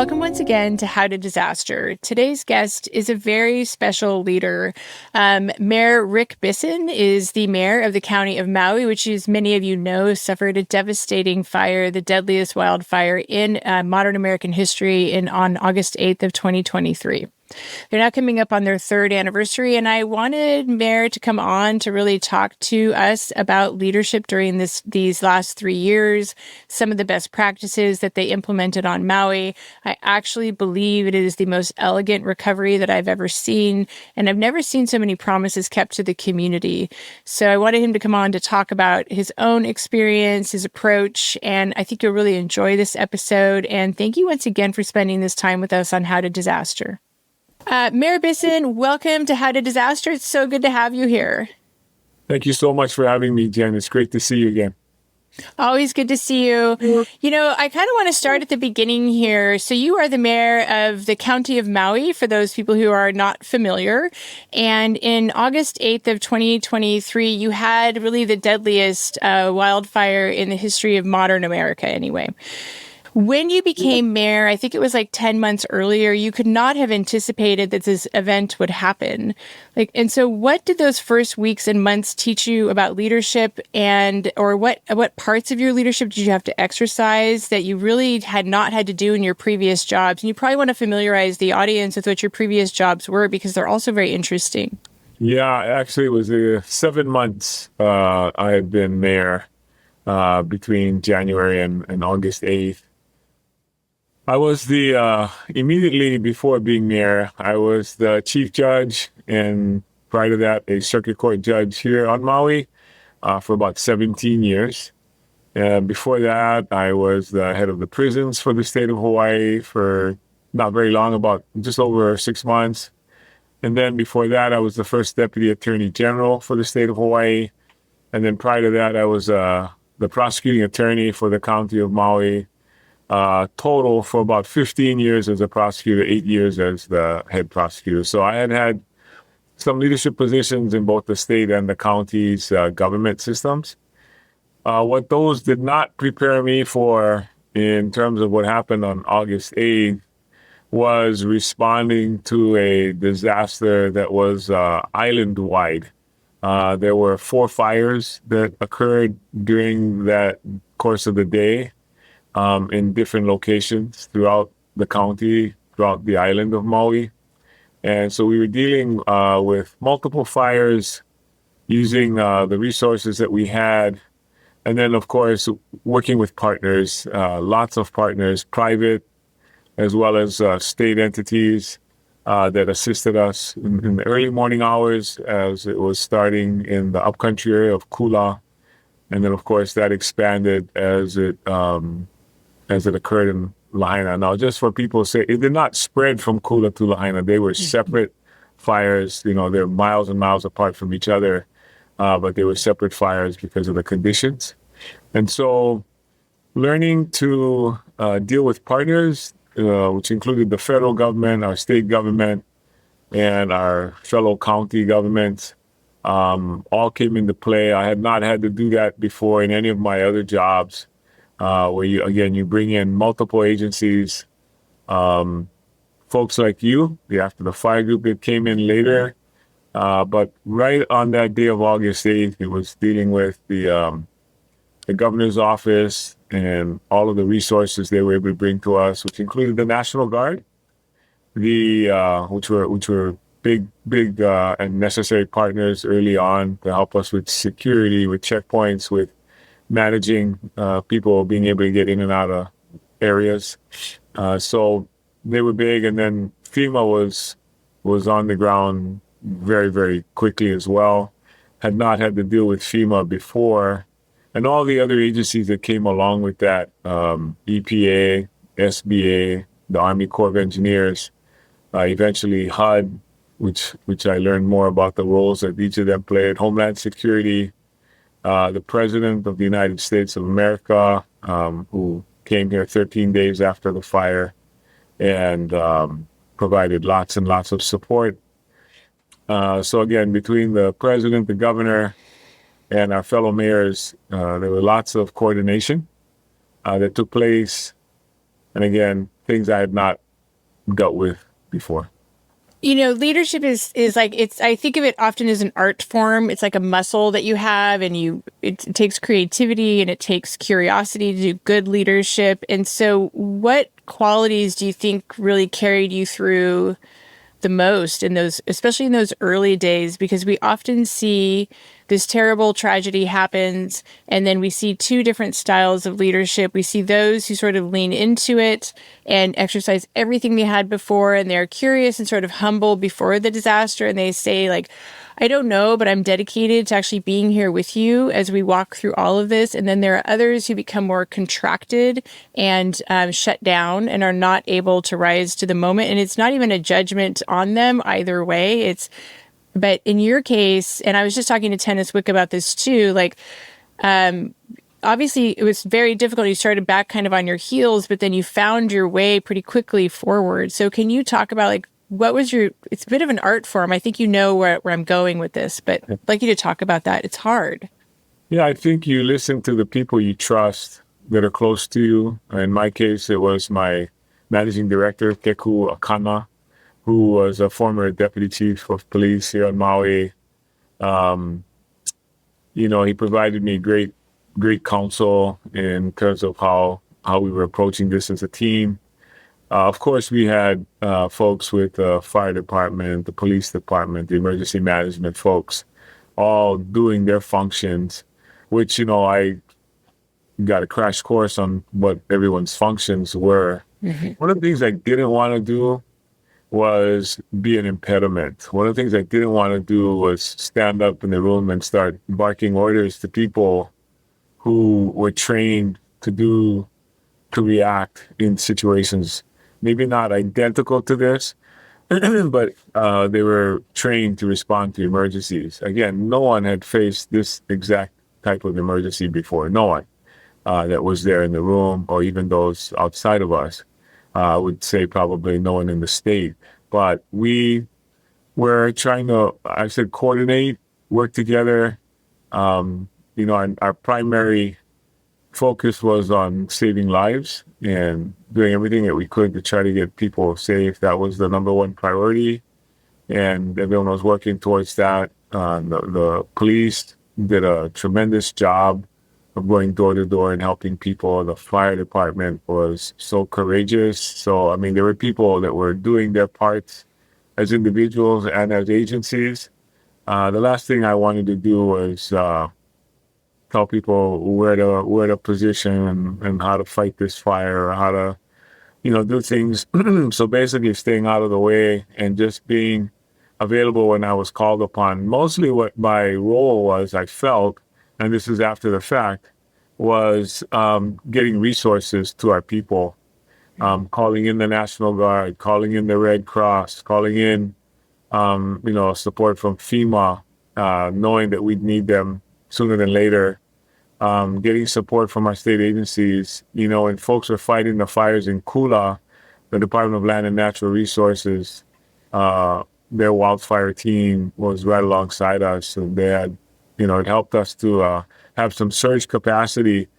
Welcome once again to How to Disaster. Today's guest is a very special leader. Mayor Rick Bissen is the mayor of the county of Maui, which, as many of you know, suffered a devastating fire, the deadliest wildfire in modern American history on August 8th of 2023. They're now coming up on their third anniversary, and I wanted Mayor to come on to really talk to us about leadership during these last 3 years, some of the best practices that they implemented on Maui. I actually believe it is the most elegant recovery that I've ever seen, and I've never seen so many promises kept to the community. So I wanted him to come on to talk about his own experience, his approach, and I think you'll really enjoy this episode. And thank you once again for spending this time with us on How to Disaster. Mayor Bissen, welcome to How to Disaster. It's so good to have you here. Thank you so much for having me, Jen. It's great to see you again. Always good to see you. You know, I kind of want to start at the beginning here. So you are the mayor of the county of Maui, for those people who are not familiar. And in August 8th of 2023, you had really the deadliest wildfire in the history of modern America anyway. When you became mayor, I think it was like 10 months earlier, you could not have anticipated that this event would happen. And so what did those first weeks and months teach you about leadership, or what parts of your leadership did you have to exercise that you really had not had to do in your previous jobs? And you probably want to familiarize the audience with what your previous jobs were, because they're also very interesting. Yeah, actually it was 7 months I had been mayor between January and August 8th. I was immediately before being mayor, I was the chief judge, and prior to that, a circuit court judge here on Maui for about 17 years. Before that, I was the head of the prisons for the state of Hawaii for not very long, about just over 6 months. And then before that, I was the first deputy attorney general for the state of Hawaii. And then prior to that, I was the prosecuting attorney for the county of Maui. Total for about 15 years as a prosecutor, 8 years as the head prosecutor. So I had some leadership positions in both the state and the county's government systems. What those did not prepare me for in terms of what happened on August 8th was responding to a disaster that was island-wide. There were 4 fires that occurred during that course of the day. In different locations throughout the county, throughout the island of Maui. And so we were dealing with multiple fires using the resources that we had. And then, of course, working with partners, lots of partners, private as well as state entities that assisted us in the early morning hours as it was starting in the upcountry area of Kula. And then, of course, that expanded as it occurred in Lahaina. Now, just for people to say, it did not spread from Kula to Lahaina. They were separate fires. You know, they're miles and miles apart from each other, but they were separate fires because of the conditions. And so learning to deal with partners, which included the federal government, our state government, and our fellow county governments, all came into play. I had not had to do that before in any of my other jobs. Where you bring in multiple agencies, folks like you, after the fire group that came in later. But right on that day of August 8th, it was dealing with the governor's office and all of the resources they were able to bring to us, which included the National Guard, which were big and necessary partners early on to help us with security, with checkpoints, with managing people being able to get in and out of areas. So they were big. And then FEMA was on the ground very, very quickly as well. Had not had to deal with FEMA before. And all the other agencies that came along with that, EPA, SBA, the Army Corps of Engineers, eventually HUD, which I learned more about the roles that each of them played, Homeland Security, the President of the United States of America, who came here 13 days after the fire and provided lots and lots of support. So again, between the President, the Governor, and our fellow mayors, there were lots of coordination that took place. And again, things I had not dealt with before. Leadership is like I think of it often as an art form. It's like a muscle that you have, and it takes creativity and it takes curiosity to do good leadership. And so what qualities do you think really carried you through the most in those, especially in those early days? Because we often see this terrible tragedy happens, and then we see two different styles of leadership. We see those who sort of lean into it and exercise everything they had before, and they're curious and sort of humble before the disaster, and they say like, I don't know, but I'm dedicated to actually being here with you as we walk through all of this. And then there are others who become more contracted and shut down and are not able to rise to the moment. And it's not even a judgment on them either way. But in your case, and I was just talking to Tennis Wick about this too, like, obviously it was very difficult. You started back kind of on your heels, but then you found your way pretty quickly forward. So can you talk about like, it's a bit of an art form. I think you know where I'm going with this, but I'd like you to talk about that. It's hard. Yeah, I think you listen to the people you trust that are close to you. In my case, it was my managing director, Keku Akana, who was a former deputy chief of police here on Maui. He provided me great counsel in terms of how we were approaching this as a team. Of course, we had folks with the fire department, the police department, the emergency management folks, all doing their functions, which, I got a crash course on what everyone's functions were. Mm-hmm. One of the things I didn't want to do was be an impediment. One of the things I didn't want to do was stand up in the room and start barking orders to people who were trained to react in situations maybe not identical to this, but they were trained to respond to emergencies. Again, no one had faced this exact type of emergency before. No one that was there in the room, or even those outside of us. I would say probably no one in the state. But we were trying to, I said, coordinate, work together. Our primary focus was on saving lives and doing everything that we could to try to get people safe. That was the number one priority, and everyone was working towards that. The police did a tremendous job of going door to door and helping people. The fire department was so courageous. So, there were people that were doing their parts as individuals and as agencies. The last thing I wanted to do was tell people where to position and how to fight this fire, or how to, do things. So basically staying out of the way and just being available when I was called upon. Mostly what my role was, I felt, and this is after the fact, was getting resources to our people, calling in the National Guard, calling in the Red Cross, calling in, support from FEMA, knowing that we'd need them sooner than later, getting support from our state agencies. When folks were fighting the fires in Kula, the Department of Land and Natural Resources, their wildfire team was right alongside us, and they had, it helped us to have some surge capacity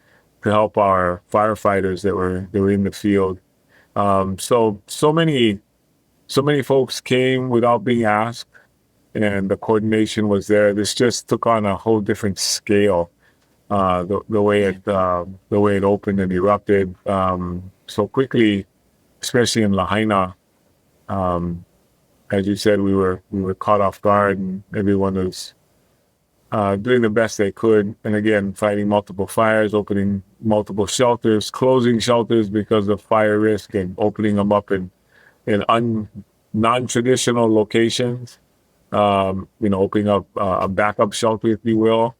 to help our firefighters that were in the field. So many folks came without being asked, and the coordination was there. This just took on a whole different scale. The way it opened and erupted so quickly, especially in Lahaina. As you said, we were caught off guard, and everyone was doing the best they could. And again, fighting multiple fires, opening multiple shelters, closing shelters because of fire risk, and opening them up in non-traditional locations. Opening up a backup shelter, if you will.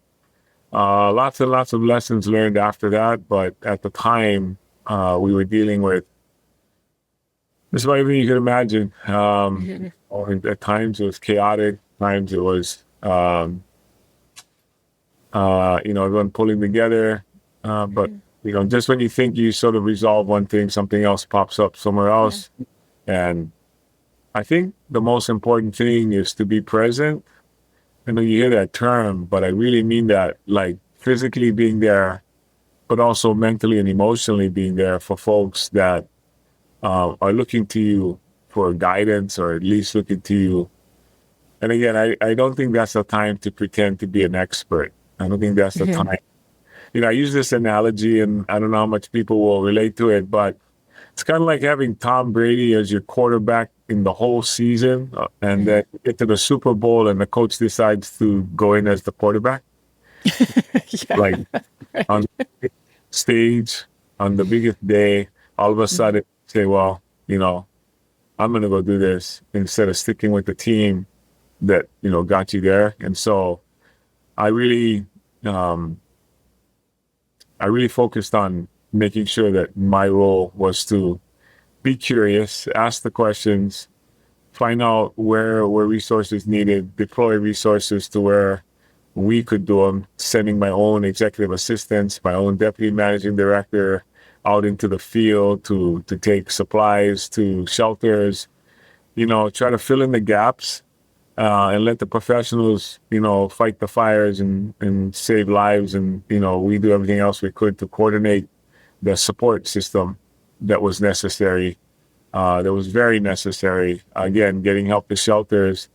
Lots and lots of lessons learned after that. But at the time, we were dealing with just about everything you could imagine. At times it was chaotic. At times it was, everyone pulling together. But just when you think you sort of resolve one thing, something else pops up somewhere else. Yeah. And I think the most important thing is to be present. I know you hear that term, but I really mean that, like physically being there, but also mentally and emotionally being there for folks that are looking to you for guidance, or at least looking to you. And again, I don't think that's the time to pretend to be an expert. I don't think that's the Mhm. time. I use this analogy, and I don't know how much people will relate to it, but it's kind of like having Tom Brady as your quarterback in the whole season, and Mhm. then you get to the Super Bowl and the coach decides to go in as the quarterback. Yeah. Like on stage, on the biggest day, all of a Mhm. sudden say, well, I'm going to go do this instead of sticking with the team that, got you there. And so I really, um, I really focused on making sure that my role was to be curious, ask the questions, find out where resources needed, deploy resources to where we could do them, sending my own executive assistants, my own deputy managing director out into the field to take supplies to shelters, try to fill in the gaps, and let the professionals, fight the fires and save lives. And, we do everything else we could to coordinate the support system that was necessary, that was very necessary. Again, getting help to shelters.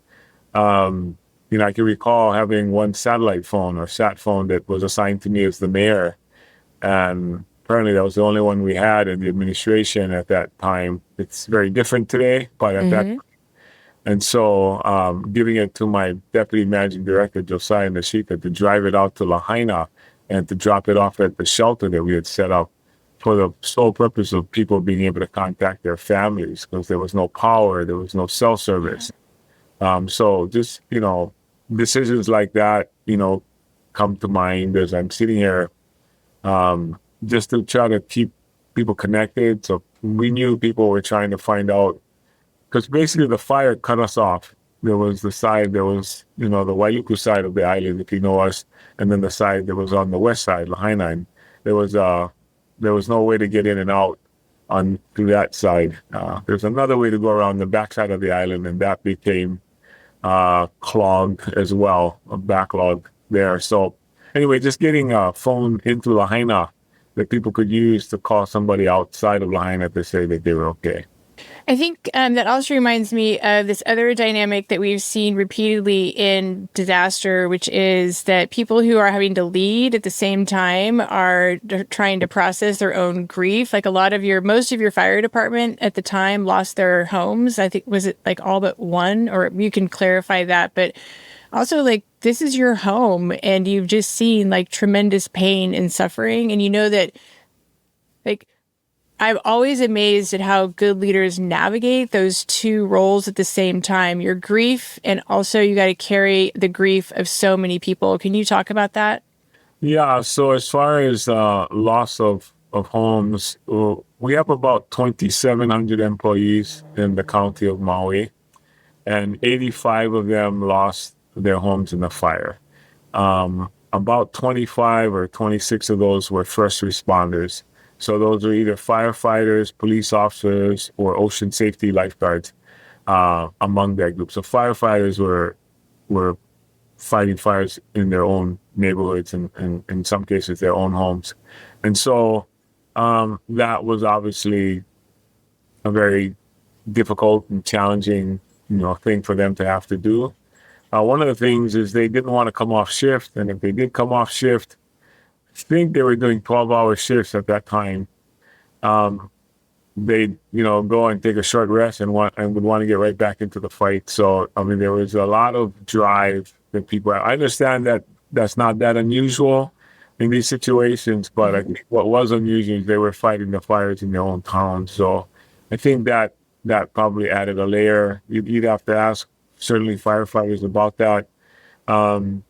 I can recall having one satellite phone or sat phone that was assigned to me as the mayor. And apparently that was the only one we had in the administration at that time. It's very different today, but at that. Mhm. And so giving it to my deputy managing director, Josiah Nashika, to drive it out to Lahaina and to drop it off at the shelter that we had set up for the sole purpose of people being able to contact their families, because there was no power, there was no cell Yeah. service. So just, decisions like that, come to mind as I'm sitting here, just to try to keep people connected. So we knew people were trying to find out, because basically the fire cut us off. There was, the Wailuku side of the island, if you know us, and then the side that was on the west side, Lahaina. And there was, uh, there was no way to get in and out on through that side. There's another way to go around the backside of the island, and that became clogged as well, a backlog there. So anyway, just getting a phone into Lahaina that people could use to call somebody outside of Lahaina to say that they were okay. I think that also reminds me of this other dynamic that we've seen repeatedly in disaster, which is that people who are having to lead at the same time are trying to process their own grief. Like most of your fire department at the time lost their homes. I think, was it like all but one? Or you can clarify that. But also, like, this is your home and you've just seen like tremendous pain and suffering. And you know that, like, I'm always amazed at how good leaders navigate those two roles at the same time, your grief, and also you got to carry the grief of so many people. Can you talk about that? Yeah, so as far as loss of homes, we have about 2,700 employees in the county of Maui, and 85 of them lost their homes in the fire. About 25 or 26 of those were first responders. So those are either firefighters, police officers, or ocean safety lifeguards among that group. So firefighters were fighting fires in their own neighborhoods and in some cases their own homes. And so that was obviously a very difficult and challenging, thing for them to have to do. One of the things is they didn't want to come off shift, and if they did come off shift, I think they were doing 12-hour shifts at that time. Um, they'd go and take a short rest and would want to get right back into the fight. So I mean, there was a lot of drive that people. I understand that that's not that unusual in these situations, but I Mhm. think what was unusual is they were fighting the fires in their own town. So I think that probably added a layer. You'd have to ask certainly firefighters about that. Um,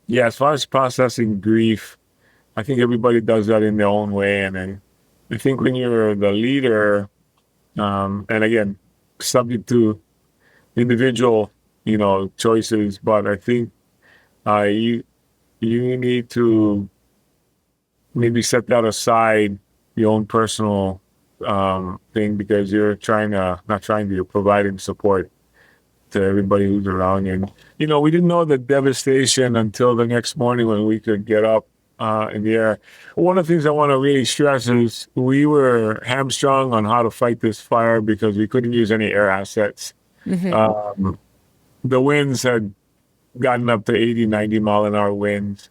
yeah, as far as processing grief, I think everybody does that in their own way, and then I think when you're the leader, and again, subject to individual, choices. But I think you need to maybe set that aside, your own personal thing, because you're trying to not trying to, you're providing support to everybody who's around you. And we didn't know the devastation until the next morning when we could get up. in the air. One of the things I want to really stress is we were hamstrung on how to fight this fire because we couldn't use any air assets. Hmm. Um, the winds had gotten up to 80, 90 mile an hour winds.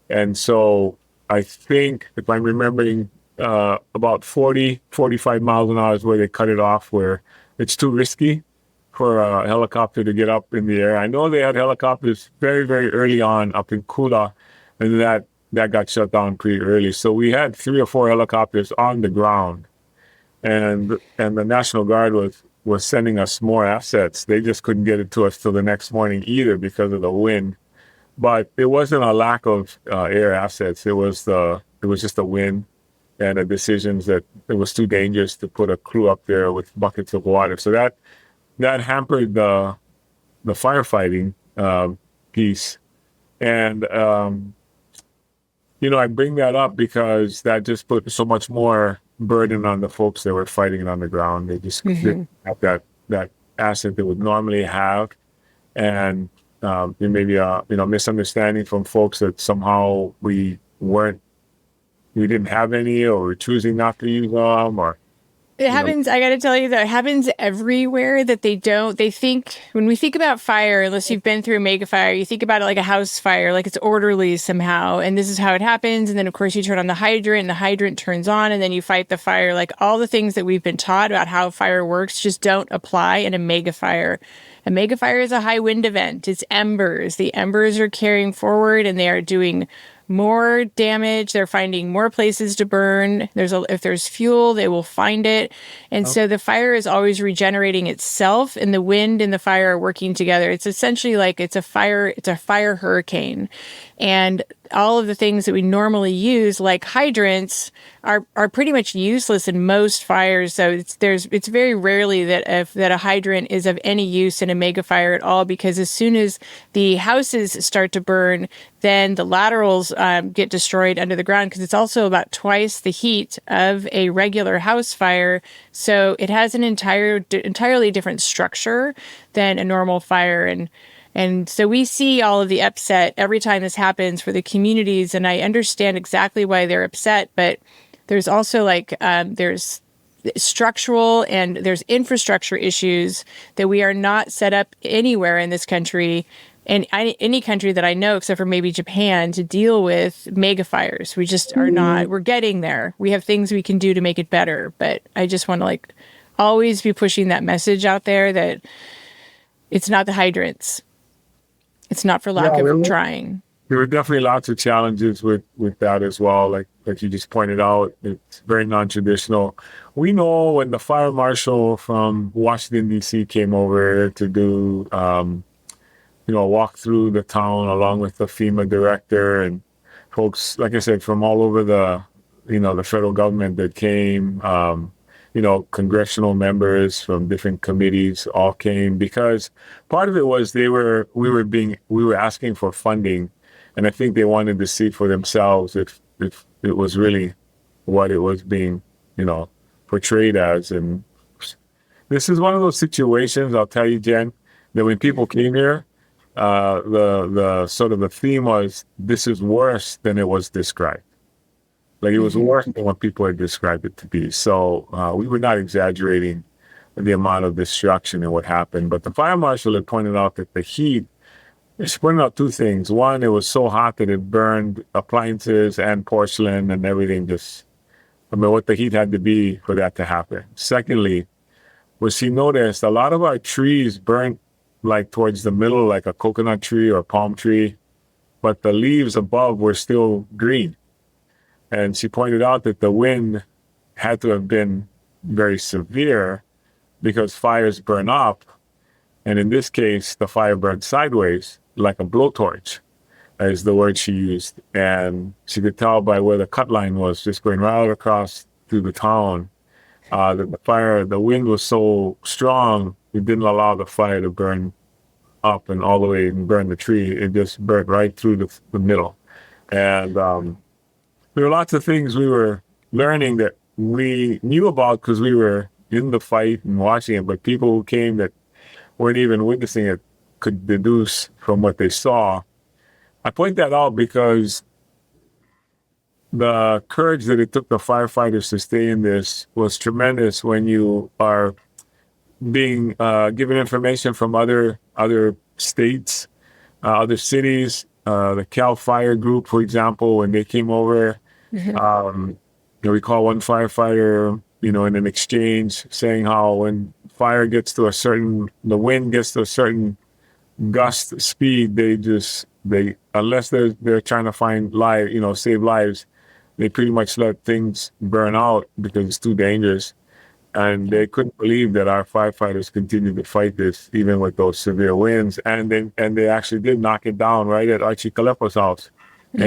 And so I think, if I'm remembering, about 40, 45 miles an hour is where they cut it off, where it's too risky for a helicopter to get up in the air. I know they had helicopters very, very early on up in Kula, and that got shut down pretty early. So we had 3 or 4 helicopters on the ground, and the National Guard was sending us more assets. They just couldn't get it to us till the next morning either because of the wind. But it wasn't a lack of air assets. It was just the wind and the decisions that it was too dangerous to put a crew up there with buckets of water. So that hampered the firefighting piece. And I bring that up because that just put so much more burden on the folks that were fighting it on the ground. They just didn't have that asset they would normally have, and there may be a misunderstanding from folks that somehow we didn't have any, or we're choosing not to use them, or It you know. happens, I got to tell you, that it happens everywhere that they think, when we think about fire, unless you've been through a mega fire, you think about it like a house fire, like it's orderly somehow. And this is how it happens. And then, of course, you turn on the hydrant and the hydrant turns on and then you fight the fire. Like all the things that we've been taught about how fire works just don't apply in a mega fire. A mega fire is a high wind event. It's embers. The embers are carrying forward and they are doing more damage. They're finding more places to burn. If there's fuel, they will find it. And so the fire is always regenerating itself, and the wind and the fire are working together. It's essentially like it's a fire hurricane. And all of the things that we normally use, like hydrants, are pretty much useless in most fires. So it's very rarely that a hydrant is of any use in a mega fire at all, because as soon as the houses start to burn, then the laterals get destroyed under the ground, because it's also about twice the heat of a regular house fire. So it has an entirely different structure than a normal fire. And so we see all of the upset every time this happens for the communities, and I understand exactly why they're upset. But there's also there's structural and there's infrastructure issues that we are not set up anywhere in this country, and any country that I know, except for maybe Japan, to deal with mega fires. We just are not. We're getting there. We have things we can do to make it better. But I just want to always be pushing that message out there that it's not the hydrants. It's not for lack Yeah, of trying. there were definitely lots of challenges with that as well. Like you just pointed out, it's very non-traditional. We know when the fire marshal from Washington D.C. came over to do a walk through the town along with the FEMA director and folks, like I said, from all over the federal government that came. Congressional members from different committees all came because part of it was we were asking for funding, and I think they wanted to see for themselves if it was really what it was being, portrayed as. And this is one of those situations, I'll tell you, Jen, that when people came here, the sort of the theme was, this is worse than it was described. Like it was worse than what people had described it to be. So we were not exaggerating the amount of destruction and what happened. But the fire marshal had pointed out that the heat, she pointed out 2 things. One, it was so hot that it burned appliances and porcelain and everything. What the heat had to be for that to happen. Secondly, was she noticed a lot of our trees burnt like towards the middle, like a coconut tree or a palm tree, but the leaves above were still green. And she pointed out that the wind had to have been very severe because fires burn up. And in this case, the fire burned sideways, like a blowtorch, is the word she used. And she could tell by where the cut line was, just going right across through the town, that the wind was so strong, it didn't allow the fire to burn up and all the way and burn the tree. It just burnt right through the middle. And there were lots of things we were learning that we knew about because we were in the fight and watching it, but people who came that weren't even witnessing it could deduce from what they saw. I point that out because the courage that it took the firefighters to stay in this was tremendous when you are being given information from other states, other cities. The Cal Fire Group, for example, when they came over, Hmm. you know, we call one firefighter, you know, in an exchange saying how when fire gets to a certain, the wind gets to a certain gust speed, they unless they're trying to find life, you know, save lives, they pretty much let things burn out because it's too dangerous. And Yeah. they couldn't believe that our firefighters continued to fight this even with those severe winds. And they actually did knock it down right at Archie Kalepo's house, Mm.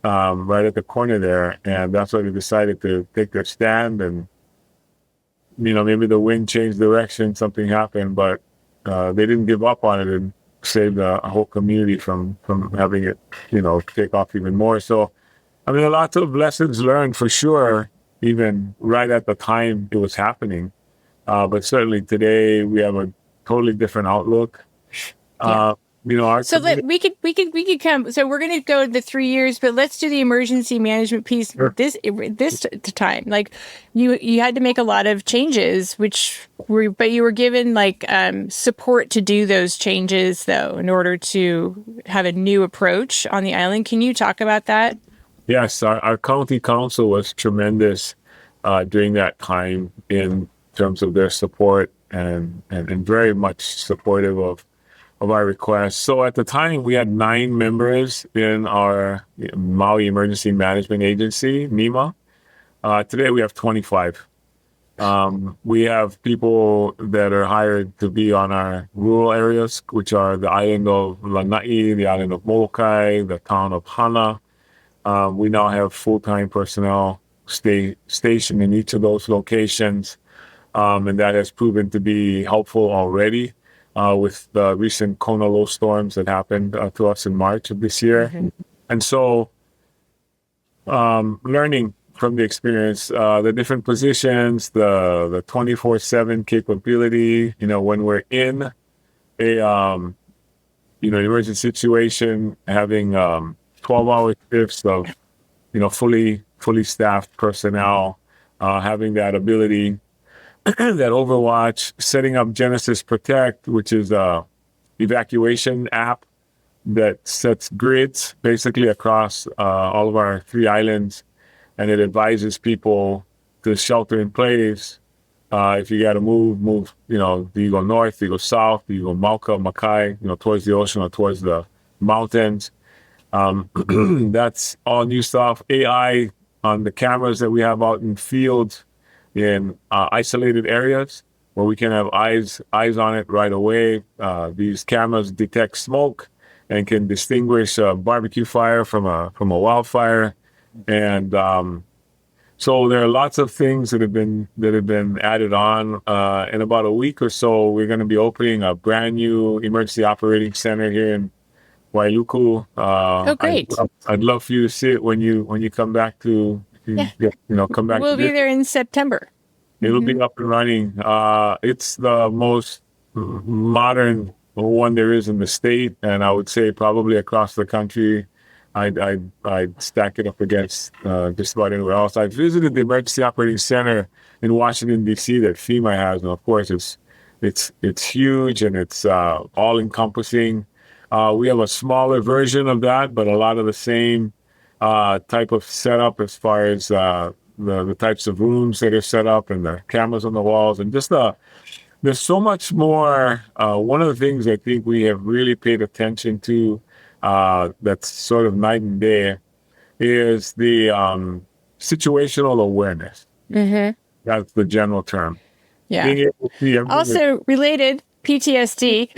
and right at the corner there. And that's why they decided to take their stand. And you know, maybe the wind changed direction, something happened, but they didn't give up on it and saved a whole community from having it, you know, take off even more. So I mean, a lot of lessons learned for sure, even right at the time it was happening. But certainly today we have a totally different outlook. Yeah. Uh, you know, our So community. let we could come. So we're going to go the 3 years, but let's do the emergency management piece this time. Like you had to make a lot of changes, but you were given like support to do those changes though, in order to have a new approach on the island. Can you talk about that? Yes, our county council was tremendous during that time in terms of their support and very much supportive of our request. So at the time, we had 9 members in our Maui Emergency Management Agency, NEMA. Today, we have 25. We have people that are hired to be on our rural areas, which are the island of Lanai, the island of Molokai, the town of Hana. We now have full-time personnel stationed in each of those locations, and that has proven to be helpful already with the recent Kona low storms that happened to us in March of this year. Hmm. And so, learning from the experience, the different positions, the 24/7 capability. You know, when we're in a you know emergency situation, having 12-hour shifts of you know fully staffed personnel, having that ability, that Overwatch, setting up Genesis Protect, which is a evacuation app that sets grids basically across all of our 3 islands, and it advises people to shelter in place. If you got to move. You know, do you go north? Do you go south? Do you go Mauka, Makai? You know, towards the ocean or towards the mountains? That's all new stuff. AI on the cameras that we have out in fields in isolated areas where we can have eyes on it right away. These cameras detect smoke and can distinguish a barbecue fire from a wildfire, and so there are lots of things that have been added on. In about a week or so, we're going to be opening a brand new emergency operating center here in Wailuku. Oh, great. I'd love for you to see it when you come back to Yeah. come back to We'll be visit. there in September. It'll Hmm. be up and running. It's the most modern one there is in the state, and I would say probably across the country. I'd stack it up against just about anywhere else. I visited the Emergency Operating Center in Washington D.C. that FEMA has, and of course it's huge and it's all encompassing. We have a smaller version of that, but a lot of the same type of setup as far as the types of rooms that are set up and the cameras on the walls and just there's so much more. One of the things I think we have really paid attention to that's sort of night and day is the situational awareness. Hmm. That's the general term. Yeah. Being able to see everything. Also related, PTSD.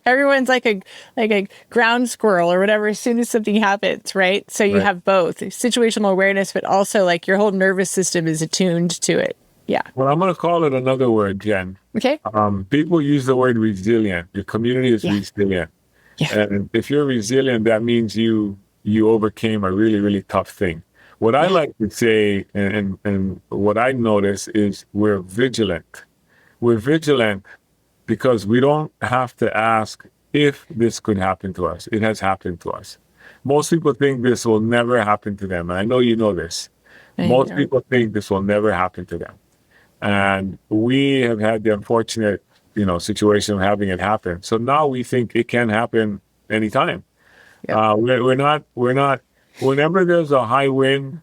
Everyone's like a ground squirrel or whatever as soon as something happens, right? So you Right. have both situational awareness, but also like your whole nervous system is attuned to it. Yeah. Well, I'm going to call it another word, Jen. Okay. People use the word resilient. Your community is Yeah. resilient. Yeah. And if you're resilient, that means you overcame a really, really tough thing. What I Yeah. like to say and what I notice is we're vigilant. We're vigilant because we don't have to ask if this could happen to us. It has happened to us. Most people think this will never happen to them. And I know you know this. Most people think this will never happen to them. And we have had the unfortunate, situation of having it happen. So now we think it can happen anytime. We're not, whenever there's a high wind,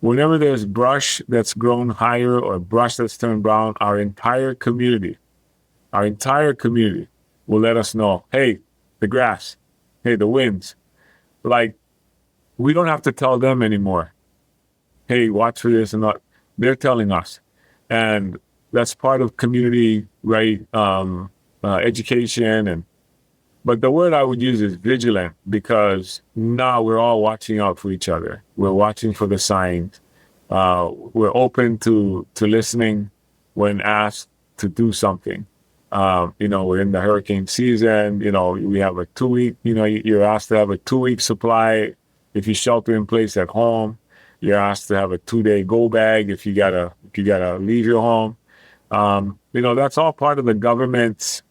whenever there's brush that's grown higher or brush that's turned brown, our entire community will let us know, hey, the grass, hey, the winds. Like, we don't have to tell them anymore. Hey, watch for this and not. They're telling us. And that's part of community, right? Education. But the word I would use is vigilant, because now we're all watching out for each other. We're watching for the signs. We're open to listening when asked to do something. We're in the hurricane season. We have a 2-week, you're asked to have a 2-week supply if you shelter in place at home. You're asked to have a 2-day go bag if you gotta leave your home. That's all part of the government's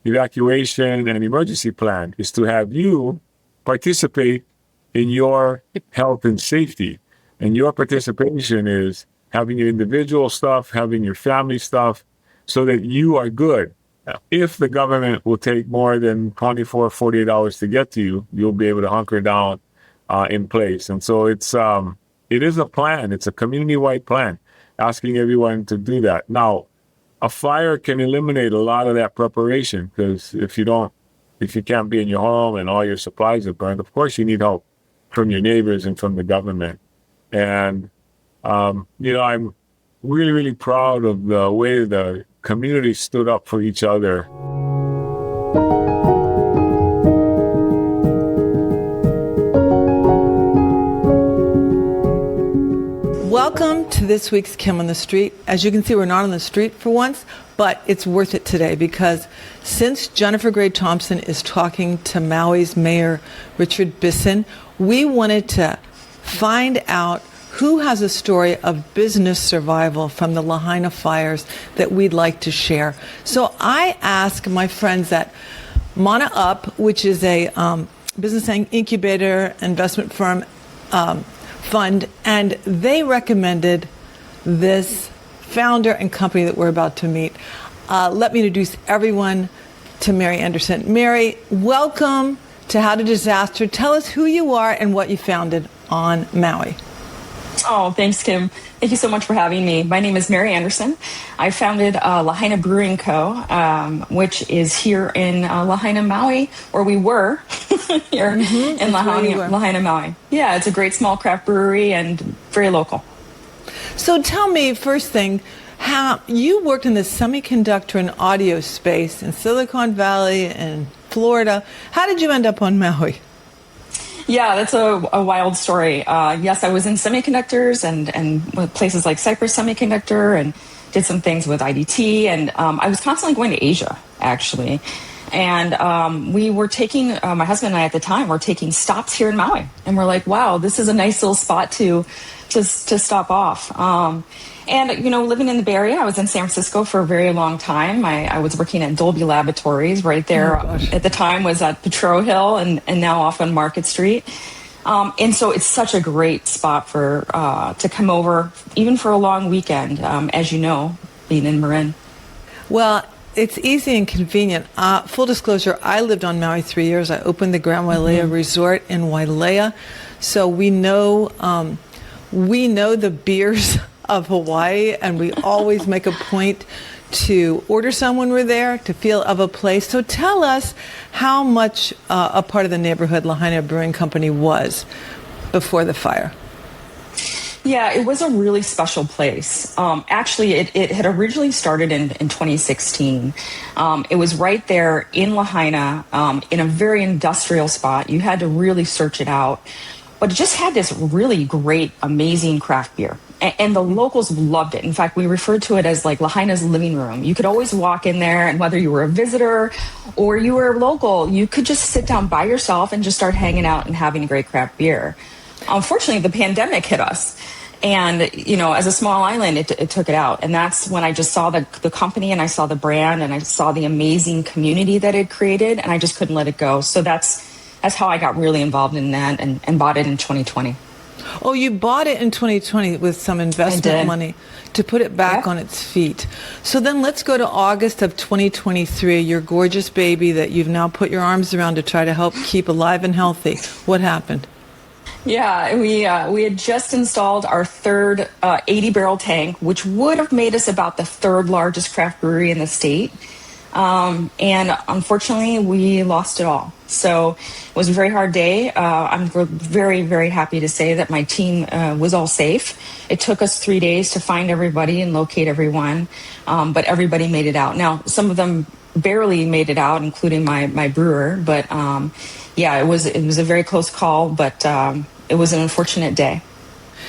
evacuation and emergency plan, is to have you participate in your health and safety. And your participation is having your individual stuff, having your family stuff, so that you are good. If the government will take more than 24, 48 hours to get to you, you'll be able to hunker down in place. And so it is a plan. It's a community-wide plan, asking everyone to do that. Now, a fire can eliminate a lot of that preparation, because if you can't be in your home and all your supplies are burned, of course you need help from your neighbors and from the government. And, I'm really, really proud of the way the community stood up for each other. Welcome to this week's Kim on the Street. As you can see, we're not on the street for once, but it's worth it today, because since Jennifer Gray Thompson is talking to Maui's Mayor Richard Bissen, we wanted to find out who has a story of business survival from the Lahaina fires that we'd like to share. So I asked my friends at Mana Up, which is a business incubator investment firm fund, and they recommended this founder and company that we're about to meet. Let me introduce everyone to Mary Anderson. Mary, welcome to How to Disaster. Tell us who you are and what you founded on Maui. Oh, thanks, Kim. Thank you so much for having me. My name is Mary Anderson. I founded Lahaina Brewing Co., which is here in Lahaina, Maui, or we were here in Lahaina, Maui. Yeah, it's a great small craft brewery and very local. So tell me, first thing, how you worked in the semiconductor and audio space in Silicon Valley and Florida. How did you end up on Maui? Yeah, that's a wild story. Yes, I was in semiconductors and with places like Cypress Semiconductor, and did some things with IDT. And I was constantly going to Asia, actually. And we were taking, my husband and I at the time were taking stops here in Maui. And we're like, wow, this is a nice little spot to stop off. And, living in the Bay Area, I was in San Francisco for a very long time. I was working at Dolby Laboratories right there. At the time was at Petro Hill and now off on Market Street. And so it's such a great spot to come over, even for a long weekend, as you know, being in Marin. Well, it's easy and convenient. Full disclosure, I lived on Maui 3 years. I opened the Grand Wailea Resort in Wailea. So we know the beers of Hawaii, and we always make a point to order some when we're there, to feel of a place. So tell us how much a part of the neighborhood Lahaina Brewing Company was before the fire. Yeah, it was a really special place. Actually, it had originally started in 2016. It was right there in Lahaina, in a very industrial spot. You had to really search it out. But it just had this really great, amazing craft beer. And the locals loved it. In fact, we referred to it as like Lahaina's living room. You could always walk in there, and whether you were a visitor or you were local, you could just sit down by yourself and just start hanging out and having a great craft beer. Unfortunately, the pandemic hit us. And, as a small island, it took it out. And that's when I just saw the company, and I saw the brand, and I saw the amazing community that it created, and I just couldn't let it go. So that's that's how I got really involved in that and bought it in 2020. Oh, you bought it in 2020 with some investment money to put it back on its feet. So then let's go to August of 2023, your gorgeous baby that you've now put your arms around to try to help keep alive and healthy. What happened? Yeah, we had just installed our third 80-barrel tank, which would have made us about the third largest craft brewery in the state. And unfortunately, we lost it all. So it was a very hard day. I'm very, very happy to say that my team was all safe. It took us 3 days to find everybody and locate everyone, but everybody made it out. Now, some of them barely made it out, including my brewer. But yeah, it was a very close call, but it was an unfortunate day.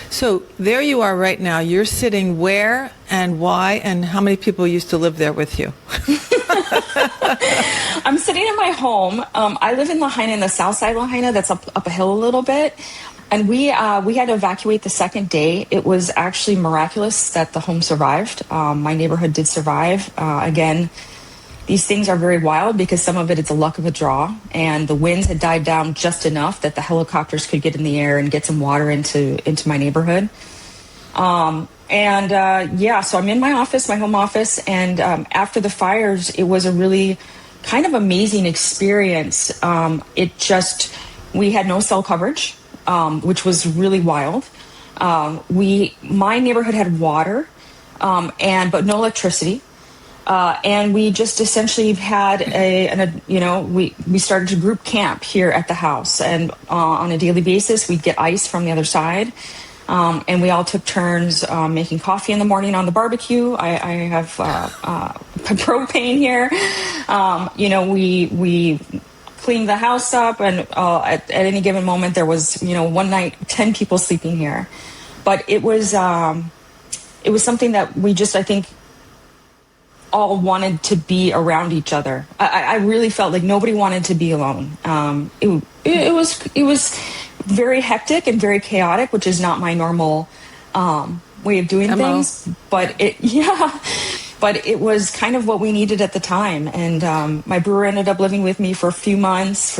So there you are right now. You're sitting where and why, and how many people used to live there with you? I'm sitting in my home. I live in Lahaina, in the south side of Lahaina. That's up a hill a little bit. And we had to evacuate the second day. It was actually miraculous that the home survived. My neighborhood did survive. Again, these things are very wild because some of it's a luck of a draw, and the winds had died down just enough that the helicopters could get in the air and get some water into my neighborhood. So I'm in my office, my home office, and after the fires, it was a really kind of amazing experience. We had no cell coverage, which was really wild. My neighborhood had water, but no electricity. And we just essentially had we started to group camp here at the house, and on a daily basis we'd get ice from the other side, and we all took turns making coffee in the morning on the barbecue. I have propane here. We cleaned the house up, and at any given moment there was one night 10 people sleeping here, but it was something that we just, I think, all wanted to be around each other. I really felt like nobody wanted to be alone. It was very hectic and very chaotic, which is not my normal way of doing things. But it was kind of what we needed at the time. And my brewer ended up living with me for 3 months,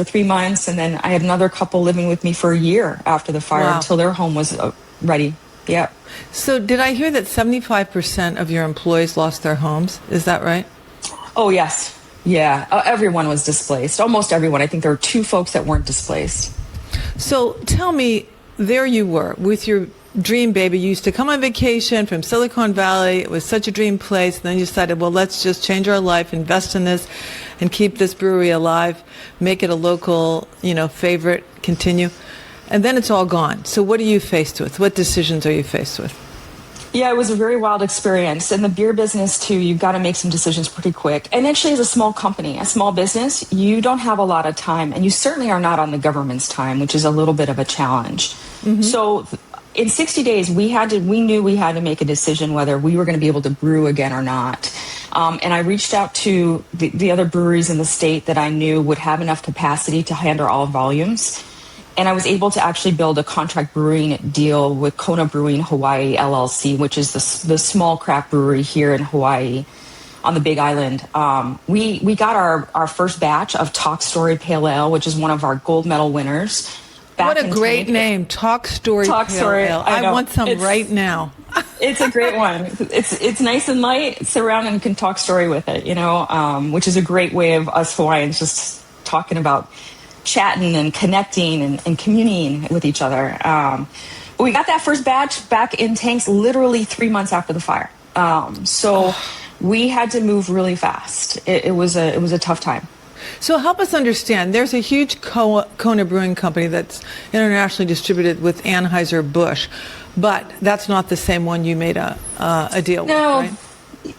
and then I had another couple living with me for a year after the fire until their home was ready. Yeah. So did I hear that 75% of your employees lost their homes? Is that right? Oh, yes. Yeah. Everyone was displaced. Almost everyone. I think there were 2 folks that weren't displaced. So tell me, there you were with your dream baby. You used to come on vacation from Silicon Valley. It was such a dream place. And then you decided, well, let's just change our life, invest in this, and keep this brewery alive, make it a local, favorite, continue. And then it's all gone. So what are you faced with? What decisions are you faced with? Yeah, it was a very wild experience. In the beer business, too, you've got to make some decisions pretty quick. And actually, as a small company, a small business, you don't have a lot of time. And you certainly are not on the government's time, which is a little bit of a challenge. Mm-hmm. So in 60 days, we knew we had to make a decision whether we were going to be able to brew again or not. And I reached out to the other breweries in the state that I knew would have enough capacity to handle all volumes. And I was able to actually build a contract brewing deal with Kona Brewing Hawaii LLC, which is the small craft brewery here in Hawaii on the Big Island. We got our first batch of Talk Story Pale Ale, which is one of our gold medal winners. What a great name, Talk Story Pale Ale. I want some right now. It's a great one. It's nice and light. Sit around and can talk story with it, which is a great way of us Hawaiians just talking about chatting and connecting and communing with each other. But we got that first batch back in tanks literally 3 months after the fire. So we had to move really fast. It was a tough time. So help us understand. There's a huge Kona Brewing Company that's internationally distributed with Anheuser-Busch, but that's not the same one you made a deal with, right?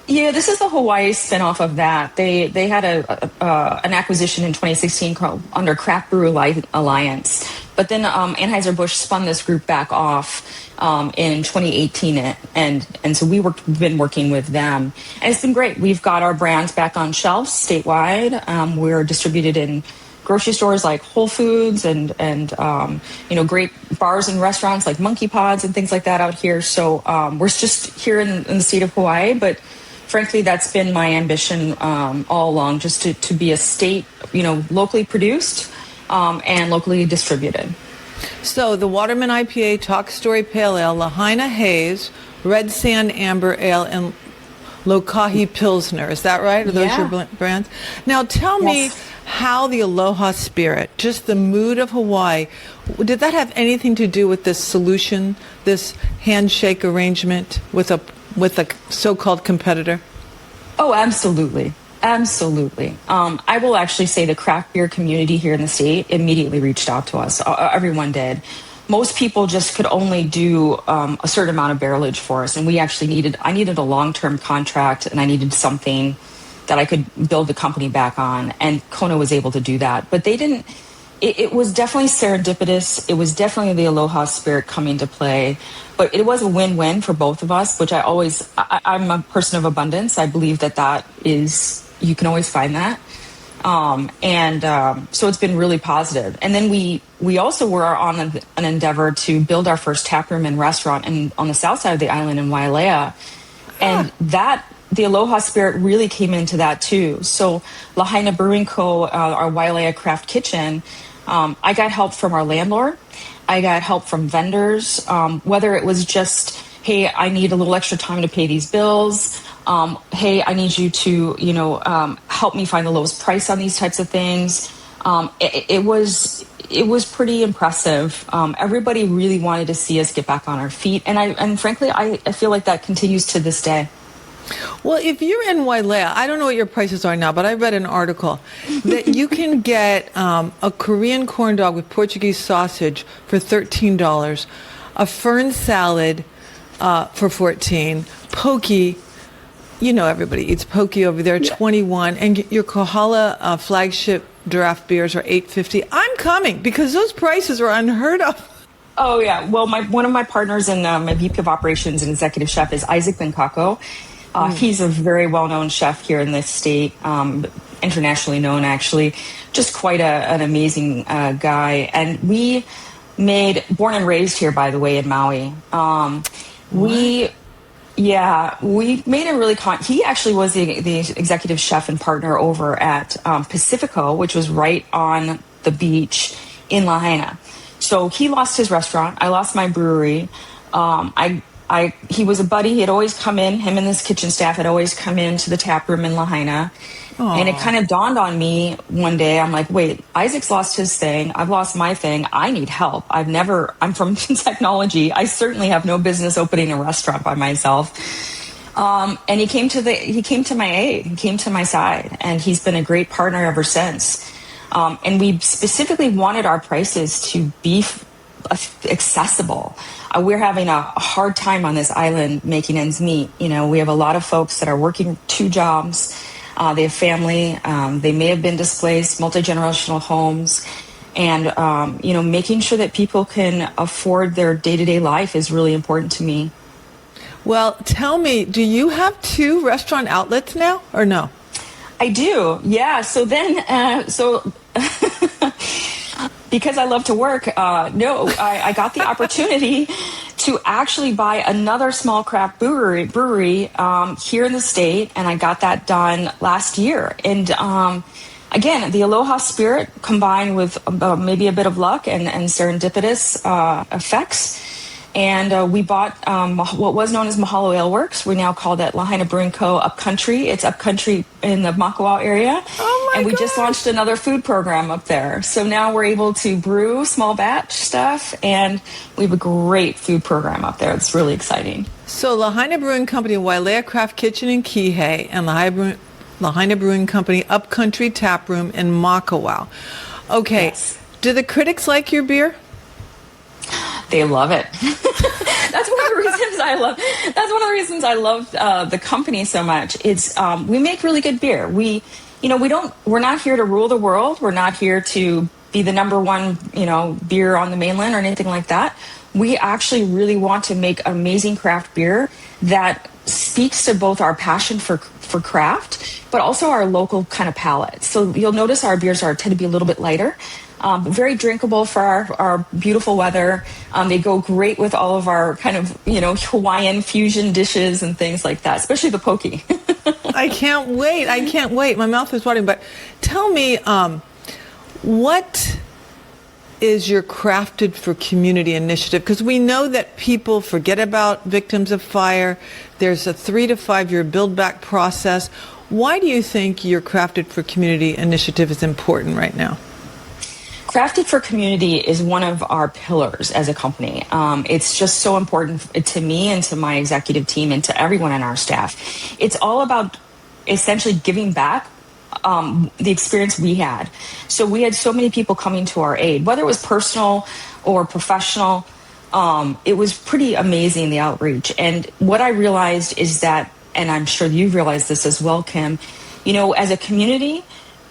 Yeah, this is the Hawaii spinoff of that. They had an acquisition in 2016 called under Craft Brew Alliance, but then Anheuser-Busch spun this group back off in 2018, and so we've been working with them, and it's been great. We've got our brands back on shelves statewide. We're distributed in grocery stores like Whole Foods and great bars and restaurants like Monkey Pods and things like that out here. So we're just here in the state of Hawaii, but frankly, that's been my ambition all along, just to be a state, locally produced and locally distributed. So the Waterman IPA, Talk Story Pale Ale, Lahaina Haze, Red Sand Amber Ale, and Lokahi Pilsner. Is that right? Are those your brands? Now tell me how the Aloha Spirit, just the mood of Hawaii, did that have anything to do with this solution, this handshake arrangement with a so-called competitor? Oh, absolutely. Absolutely. I will actually say the craft beer community here in the state immediately reached out to us. Everyone did. Most people just could only do a certain amount of barrelage for us, and I needed a long-term contract, and I needed something that I could build the company back on, and Kona was able to do that. But they didn't. It was definitely serendipitous. It was definitely the Aloha Spirit coming to play, but it was a win-win for both of us, which I'm a person of abundance. I believe that is, you can always find that. So it's been really positive. And then we also were on an endeavor to build our first tap room and restaurant on the south side of the island in Wailea. And the Aloha Spirit really came into that too. So Lahaina Brewing Co., our Wailea Craft Kitchen, I got help from our landlord. I got help from vendors, whether it was just, hey, I need a little extra time to pay these bills. Hey, I need you to, help me find the lowest price on these types of things. It was pretty impressive. Everybody really wanted to see us get back on our feet. And frankly, I feel like that continues to this day. Well, if you're in Wailea, I don't know what your prices are now, but I read an article that you can get a Korean corn dog with Portuguese sausage for $13, a fern salad for $14, poke. Everybody eats poke over there, $21, and your Kohala flagship draft beers are $8.50. I'm coming because those prices are unheard of. Oh yeah, well, one of my partners and my VP of operations and executive chef is Isaac Benkako. He's a very well-known chef here in this state, internationally known actually, just quite an amazing guy. And we born and raised here, by the way, in Maui. We made a really he actually was the executive chef and partner over at Pacifico, which was right on the beach in Lahaina. So he lost his restaurant. I lost my brewery. He was a buddy. He had always come in, him and his kitchen staff had always come into the tap room in Lahaina. Aww. And it kind of dawned on me one day. I'm like, wait, Isaac's lost his thing. I've lost my thing. I need help. I'm from technology. I certainly have no business opening a restaurant by myself. And he came to my aid. He came to my side, and he's been a great partner ever since. And we specifically wanted our prices to be accessible. We're having a hard time on this island making ends meet. We have a lot of folks that are working 2 jobs. They have family. They may have been displaced, multi-generational homes. And, making sure that people can afford their day-to-day life is really important to me. Well, tell me, do you have 2 restaurant outlets now or no? I do. Yeah. So then, because I love to work, I got the opportunity to actually buy another small craft brewery here in the state, and I got that done last year. And again, the Aloha Spirit combined with maybe a bit of luck and serendipitous effects. And we bought what was known as Mahalo Ale Works. We now call that Lahaina Brewing Co. Upcountry. It's upcountry in the Makawao area. Oh my And we just launched another food program up there. So now we're able to brew small batch stuff, and we have a great food program up there. It's really exciting. So Lahaina Brewing Company, Wailea Craft Kitchen in Kihei, and Lahaina Brewing Company Upcountry Tap Room in Makawao. Okay, yes. Do the critics like your beer? They love it. That's one of the reasons I love. That's one of the reasons I love the company so much. It's we make really good beer. We're not here to rule the world. We're not here to be the number one, beer on the mainland or anything like that. We actually really want to make amazing craft beer that speaks to both our passion for craft, but also our local kind of palate. So you'll notice our beers tend to be a little bit lighter. Very drinkable for our beautiful weather. They go great with all of our kind of, Hawaiian fusion dishes and things like that, especially the poke. I can't wait. My mouth is watering. But tell me, what is your Crafted for Community initiative? Because we know that people forget about victims of fire. There's a 3 to 5 year build back process. Why do you think your Crafted for Community initiative is important right now? Crafted for Community is one of our pillars as a company. It's just so important to me and to my executive team and to everyone on our staff. It's all about essentially giving back the experience we had. So we had so many people coming to our aid, whether it was personal or professional. It was pretty amazing, the outreach. And what I realized is that, and I'm sure you realize this as well, Kim, as a community,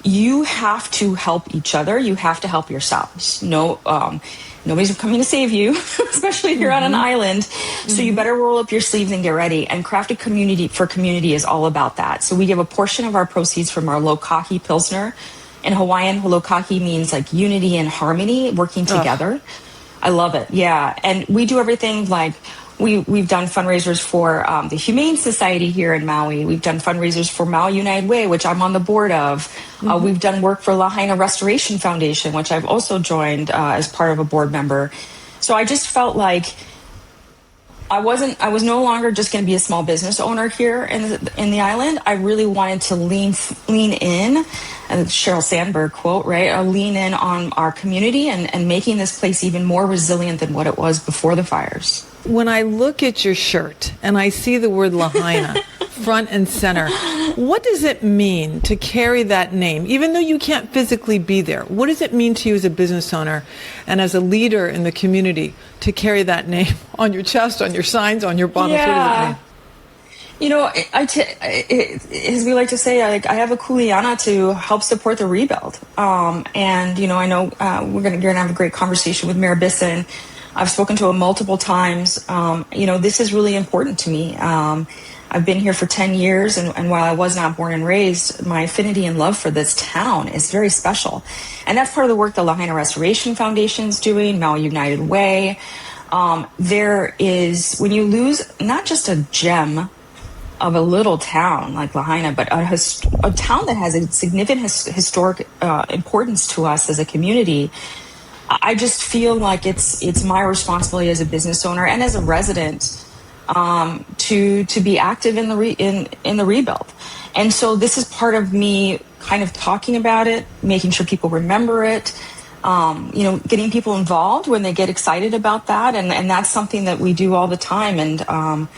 you have to help each other. You have to help yourselves. Nobody's coming to save you, especially if you're on an island. So you better roll up your sleeves and get ready. And Crafted Community for Community is all about that. So we give a portion of our proceeds from our Lokahi Pilsner. In Hawaiian, Lokahi means like unity and harmony, working together. I love it. Yeah. And we do everything like we've done fundraisers for the Humane Society here in Maui. We've done fundraisers for Maui United Way, which I'm on the board of. We've done work for Lahaina Restoration Foundation, which I've also joined as part of a board member. So I just felt like I was no longer just going to be a small business owner here in the island. I really wanted to lean in, and Sheryl Sandberg quote, right? Lean in on our community and making this place even more resilient than what it was before the fires. When I look at your shirt and I see the word Lahaina front and center, what does it mean to carry that name? Even though you can't physically be there, what does it mean to you as a business owner and as a leader in the community to carry that name on your chest, on your signs, on your bottles? Yeah. What does it mean? As we like to say, I have a kuleana to help support the rebuild. And, I know you're going to have a great conversation with Mayor Bissen. I've spoken to him multiple times. This is really important to me. I've been here for 10 years, and while I was not born and raised, my affinity and love for this town is very special. And that's part of the work the Lahaina Restoration Foundation is doing, Maui United Way. There is, when you lose not just a gem of a little town like Lahaina, but a town that has a significant historic importance to us as a community, I just feel like it's my responsibility as a business owner and as a resident to be active in the rebuild. And so this is part of me kind of talking about it, making sure people remember it, getting people involved when they get excited about that. And that's something that we do all the time. And,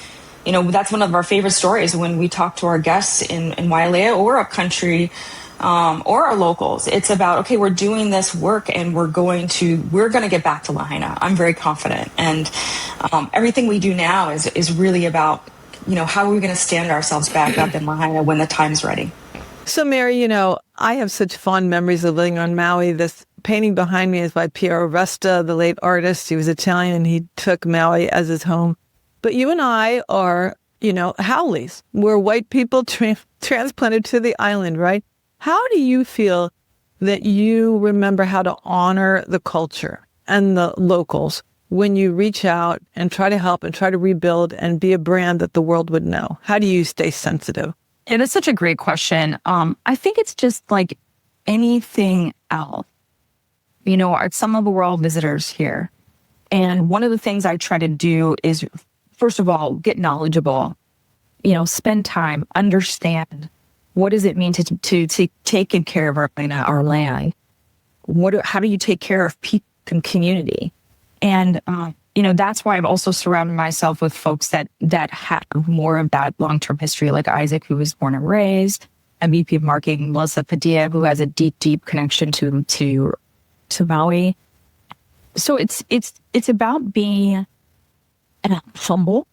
that's one of our favorite stories when we talk to our guests in Wailea or upcountry, or our locals. It's about, okay, we're doing this work and we're going to get back to Lahaina. I'm very confident. And everything we do now is really about, how are we going to stand ourselves back up in Lahaina when the time's ready? So, Mary, I have such fond memories of living on Maui. This painting behind me is by Piero Resta, the late artist. He was Italian and he took Maui as his home. But you and I are, haoles. We're white people transplanted to the island, right? How do you feel that you remember how to honor the culture and the locals when you reach out and try to help and try to rebuild and be a brand that the world would know? How do you stay sensitive? It is such a great question. I think it's just like anything else. Some of the world visitors here. And one of the things I try to do is, first of all, get knowledgeable, spend time, understand. What does it mean to take care of our land? How do you take care of people and community? And, that's why I've also surrounded myself with folks that have more of that long-term history, like Isaac, who was born and raised, and VP of Marketing, Melissa Padilla, who has a deep connection to Maui. So it's about being humble.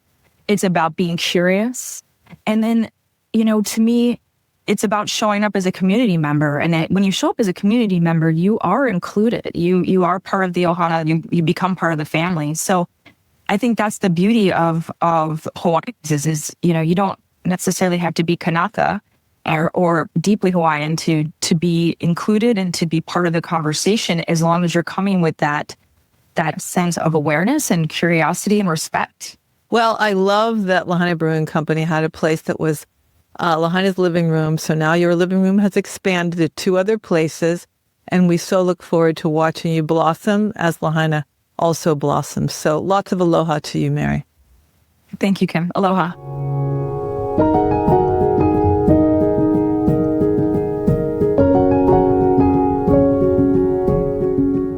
It's about being curious. And then, to me, it's about showing up as a community member. And when you show up as a community member, you are included. You are part of the ohana. You become part of the family. So I think that's the beauty of Hawaii is you don't necessarily have to be Kanaka or deeply Hawaiian to be included and to be part of the conversation, as long as you're coming with that sense of awareness and curiosity and respect. Well, I love that Lahaina Brewing Company had a place that was Lahaina's living room. So now your living room has expanded to 2 other places. And we so look forward to watching you blossom as Lahaina also blossoms. So lots of aloha to you, Mary. Thank you, Kim. Aloha.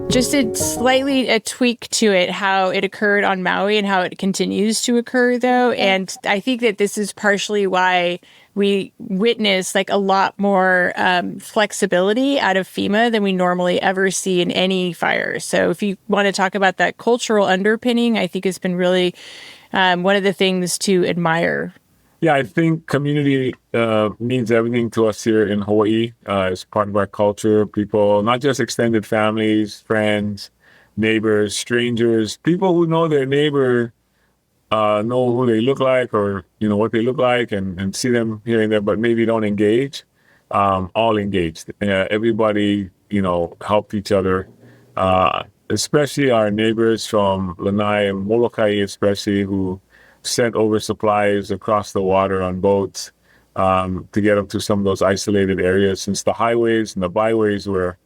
Just a tweak to it, how it occurred on Maui and how it continues to occur, though. And I think that this is partially why we witness like a lot more flexibility out of FEMA than we normally ever see in any fire. So if you want to talk about that cultural underpinning, I think it's been really one of the things to admire. Yeah, I think community means everything to us here in Hawaii. It's part of our culture. People, not just extended families, friends, neighbors, strangers, people who know their neighbor, know who they look like or, what they look like and see them here and there, but maybe don't engage, all engaged. Everybody, helped each other, especially our neighbors from Lanai and Molokai, especially, who sent over supplies across the water on boats to get them to some of those isolated areas, since the highways and the byways were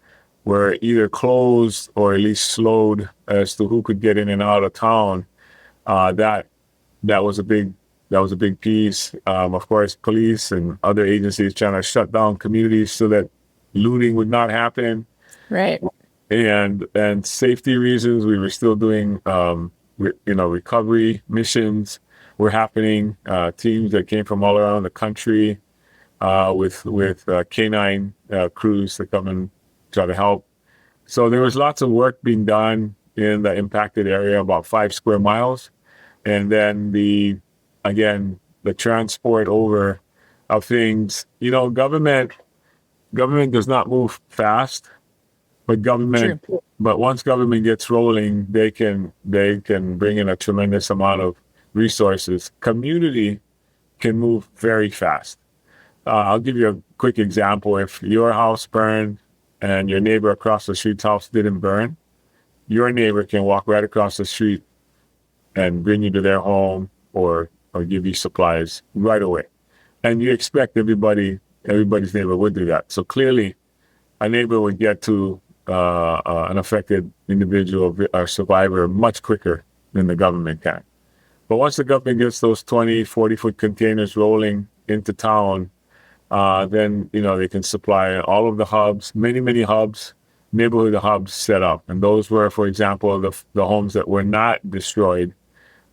either closed or at least slowed as to who could get in and out of town. That was a big piece. Of course, police and other agencies trying to shut down communities so that looting would not happen. Right. And safety reasons, we were still doing recovery missions were happening. Teams that came from all around the country with canine crews to come and try to help. So there was lots of work being done in the impacted area, about 5 square miles. And then the transport over of things. Government does not move fast, but once government gets rolling, they can bring in a tremendous amount of resources. Community can move very fast. I'll give you a quick example. If your house burned and your neighbor across the street's house didn't burn, your neighbor can walk right across the street and bring you to their home or give you supplies right away. And you expect everybody's neighbor would do that. So clearly, a neighbor would get to an affected individual or survivor much quicker than the government can. But once the government gets those 20, 40-foot containers rolling into town, then, they can supply all of the hubs, many hubs, neighborhood hubs set up. And those were, for example, the homes that were not destroyed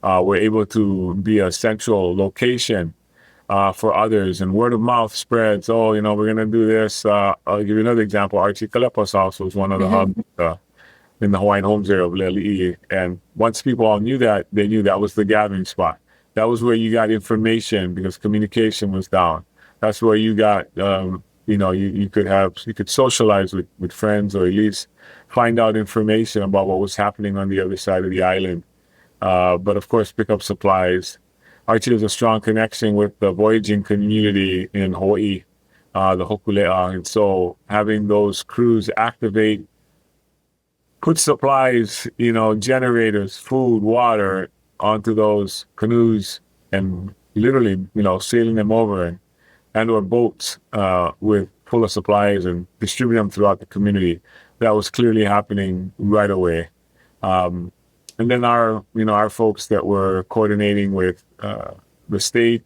were able to be a central location for others. And word of mouth spreads. Oh, we're going to do this. I'll give you another example. Archie Kalepa's house was one of the hubs in the Hawaiian Homes area of Leli'i. And once people all knew that, they knew that was the gathering spot. That was where you got information because communication was down. That's where you got, you could socialize with friends or at least find out information about what was happening on the other side of the island. But of course, pick up supplies. Archie has a strong connection with the voyaging community in Hawaii, the Hokulea. And so having those crews activate, put supplies, generators, food, water onto those canoes and literally, sailing them over and or boats full of supplies and distribute them throughout the community. That was clearly happening right away. And then our folks that were coordinating with the state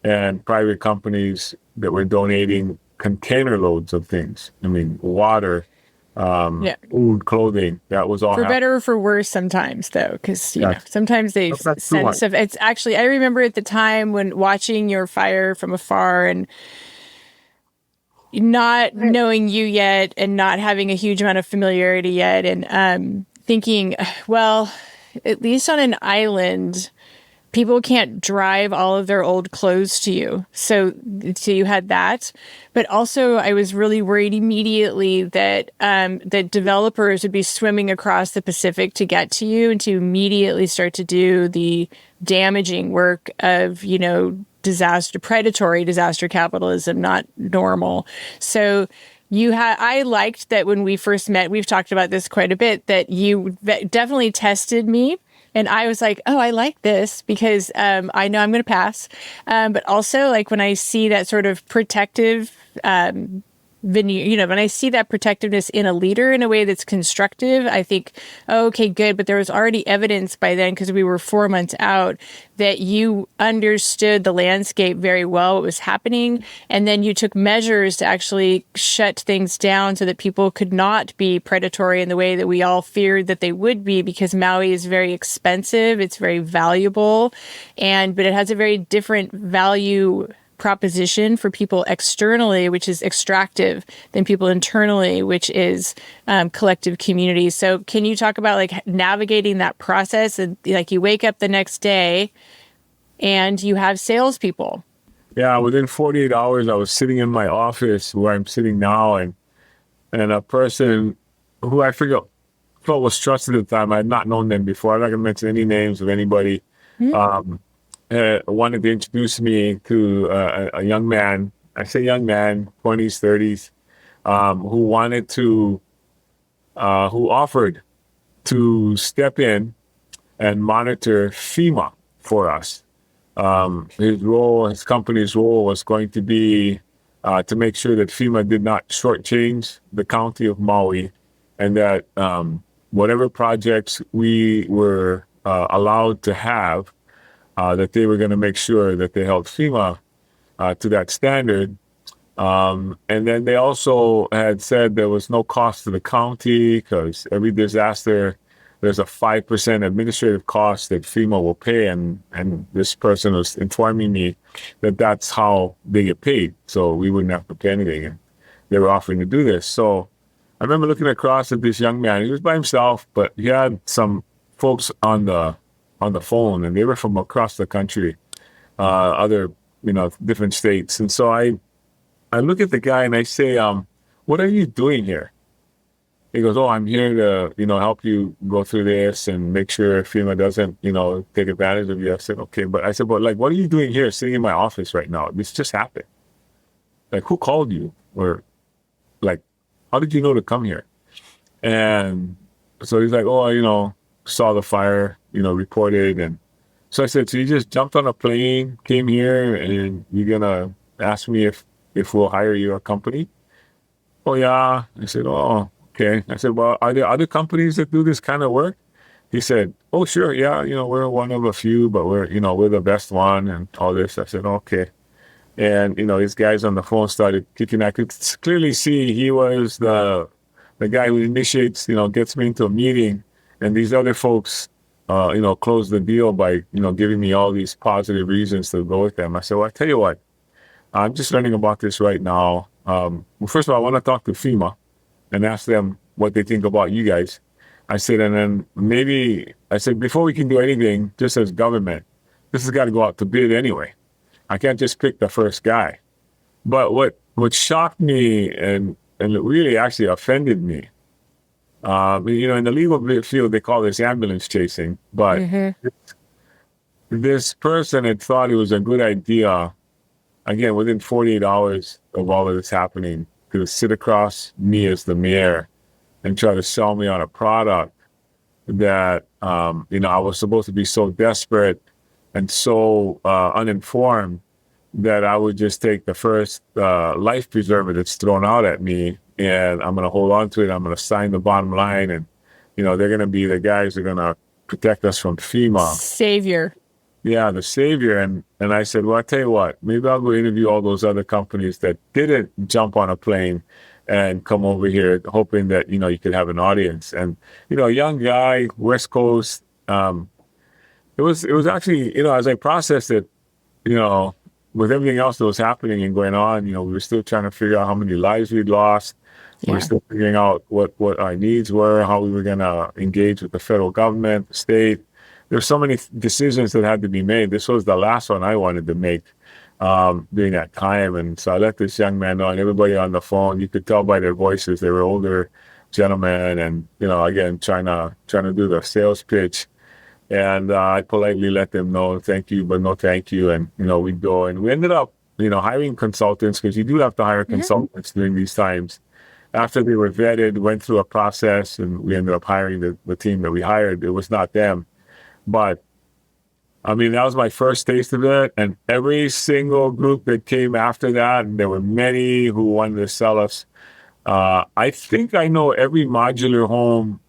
and private companies that were donating container loads of things. I mean, water, food, clothing, that was all for better or for worse sometimes, though, because sometimes they send stuff. It's actually, I remember at the time when watching your fire from afar and not knowing you yet and not having a huge amount of familiarity yet, and thinking, well, at least on an island, people can't drive all of their old clothes to you. So you had that. But also I was really worried immediately that that developers would be swimming across the Pacific to get to you and to immediately start to do the damaging work of, predatory disaster capitalism, not normal. So I liked that when we first met, we've talked about this quite a bit, that you definitely tested me. And I was like, oh, I like this because I know I'm going to pass. But also, like, when I see that sort of protective veneer, you know, when I see that protectiveness in a leader in a way that's constructive, I think, oh, okay, good. But there was already evidence by then, because we were 4 months out, that you understood the landscape very well, what was happening. And then you took measures to actually shut things down so that people could not be predatory in the way that we all feared that they would be, because Maui is very expensive. It's very valuable. But it has a very different value proposition for people externally, which is extractive, than people internally, which is collective community. So can you talk about like navigating that process? And like you wake up the next day and you have salespeople. Yeah, within 48 hours, I was sitting in my office where I'm sitting now, and a person who I felt was trusted at the time. I had not known them before. I'm not going to mention any names of anybody. Wanted to introduce me to a young man. I say young man, 20s, 30s, who offered to step in and monitor FEMA for us. His company's role was going to be to make sure that FEMA did not shortchange the county of Maui, and that whatever projects we were allowed to have, that they were going to make sure that they held FEMA to that standard. And then they also had said there was no cost to the county, because every disaster, there's a 5% administrative cost that FEMA will pay. And this person was informing me that that's how they get paid. So we wouldn't have to pay anything. And they were offering to do this. So I remember looking across at this young man. He was by himself, but he had some folks on the phone, and they were from across the country, other, different states. And so I look at the guy and I say, what are you doing here? He goes, oh, I'm here to, help you go through this and make sure FEMA doesn't, take advantage of you. I said, okay. But like, what are you doing here sitting in my office right now? This just happened. Like, who called you? Or like, how did you know to come here? And so he's like, oh, saw the fire, reported. And so I said, so you just jumped on a plane, came here, and you're going to ask me if we'll hire your company? Oh, yeah. I said, oh, okay. I said, well, are there other companies that do this kind of work? He said, oh, sure. Yeah. We're one of a few, but we're the best one and all this. I said, okay. And, his guys on the phone started kicking. I could clearly see he was the guy who initiates, gets me into a meeting. And these other folks, closed the deal by, giving me all these positive reasons to go with them. I said, well, I tell you what, I'm just learning about this right now. Well, first of all, I want to talk to FEMA and ask them what they think about you guys. I said, and then maybe, I said, before we can do anything, just as government, this has got to go out to bid anyway. I can't just pick the first guy. But what shocked me and it really actually offended me, in the legal field, they call this ambulance chasing, but this person had thought it was a good idea, again, within 48 hours of all of this happening, to sit across me as the mayor and try to sell me on a product that, I was supposed to be so desperate and so uninformed that I would just take the first life preserver that's thrown out at me, and I'm going to hold on to it. I'm going to sign the bottom line, and, they're going to be the guys that are going to protect us from FEMA. Savior. Yeah, the savior. And I said, well, I tell you what, maybe I'll go interview all those other companies that didn't jump on a plane and come over here hoping that, you could have an audience. And, a young guy, West Coast, it was actually, as I processed it, with everything else that was happening and going on, we were still trying to figure out how many lives we'd lost. Yeah. We were still figuring out what our needs were, how we were going to engage with the federal government, the state. There were so many decisions that had to be made. This was the last one I wanted to make during that time. And so I let this young man know, and everybody on the phone, you could tell by their voices, they were older gentlemen, and, again, trying to do the sales pitch. And I politely let them know, thank you, but no thank you. And, we'd go. And we ended up, hiring consultants, because you do have to hire consultants during these times. After they were vetted, went through a process, and we ended up hiring the team that we hired. It was not them. But I mean, that was my first taste of it. And every single group that came after that, and there were many who wanted to sell us. I think I know every modular home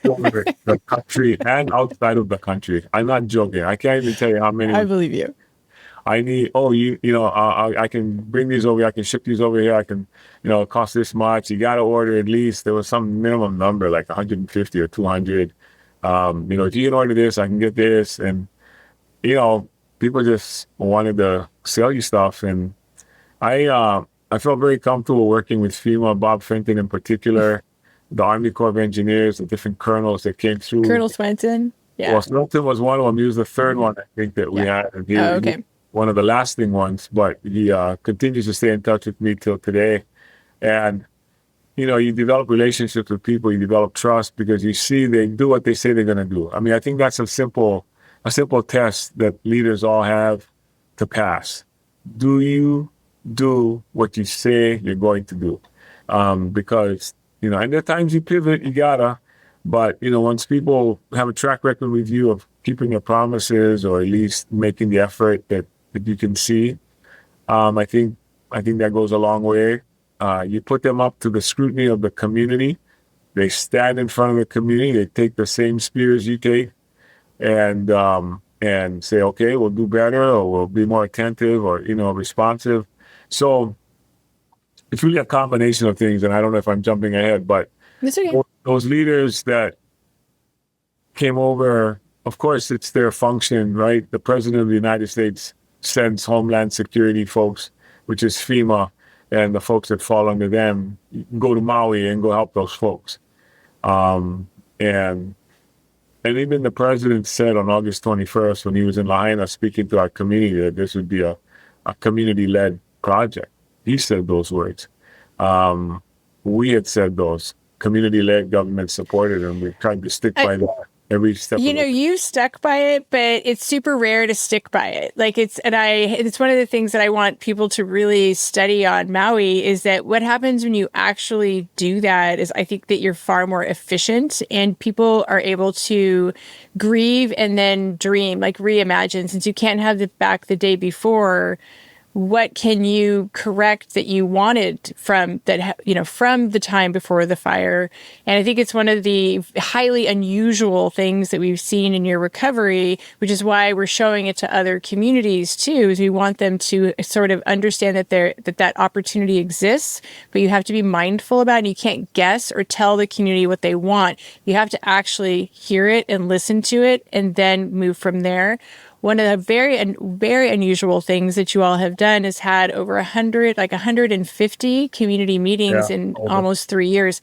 over the country and outside of the country. I'm not joking. I can't even tell you how many. I believe you. I need, oh, I can bring these over. I can ship these over here. I can, it costs this much. You got to order at least, there was some minimum number, like 150 or 200. If you can order this, I can get this. And, people just wanted to sell you stuff. And I felt very comfortable working with FEMA, Bob Fenton in particular, the Army Corps of Engineers, the different colonels that came through. Colonel Swenson. Yeah. Well, Swenson was one of them. He was the third one, I think, that we had. And okay. One of the lasting ones, but he continues to stay in touch with me till today. And, you develop relationships with people, you develop trust because you see they do what they say they're going to do. I mean, I think that's a simple test that leaders all have to pass. Do you do what you say you're going to do? Because, and there are times you pivot, you gotta, but, once people have a track record with you of keeping your promises or at least making the effort that you can see, I think that goes a long way. You put them up to the scrutiny of the community. They stand in front of the community. They take the same spears you take and say, okay, we'll do better or we'll be more attentive or, responsive. So it's really a combination of things. And I don't know if I'm jumping ahead, but That's okay. Those leaders that came over, of course, it's their function, right? The President of the United States sends Homeland Security folks, which is FEMA, and the folks that fall under them go to Maui and go help those folks. And even the president said on August 21st, when he was in Lahaina speaking to our community, that this would be a community-led project. He said those words. We had said those. Community-led, government-supported, and we tried to stick by that every step of the way. You stuck by it, but it's super rare to stick by it. Like it's one of the things that I want people to really study on Maui is that what happens when you actually do that is I think that you're far more efficient and people are able to grieve and then dream, like reimagine. Since you can't have it back the day before, what can you correct that you wanted from that, from the time before the fire? And I think it's one of the highly unusual things that we've seen in your recovery, which is why we're showing it to other communities too, is we want them to sort of understand that that opportunity exists, but you have to be mindful about it. And you can't guess or tell the community what they want. You have to actually hear it and listen to it and then move from there. One of the very, very unusual things that you all have done is had over 150 community meetings in almost 3 years.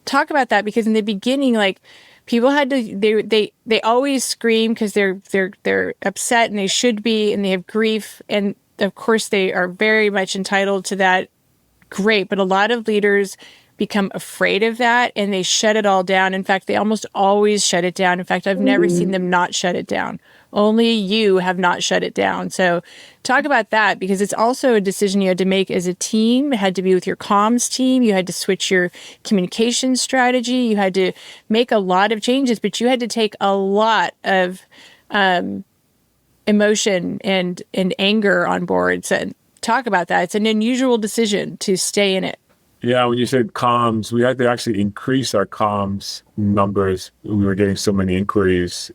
Talk about that, because in the beginning, like people had to, they always scream because they're upset and they should be, and they have grief. And of course they are very much entitled to that. Great. But a lot of leaders become afraid of that and they shut it all down. In fact, they almost always shut it down. In fact, I've never seen them not shut it down. Only you have not shut it down. So talk about that, because it's also a decision you had to make as a team. It had to be with your comms team. You had to switch your communication strategy. You had to make a lot of changes, but you had to take a lot of emotion and anger on board. So talk about that. It's an unusual decision to stay in it. Yeah, when you said comms, we had to actually increase our comms numbers. We were getting so many inquiries.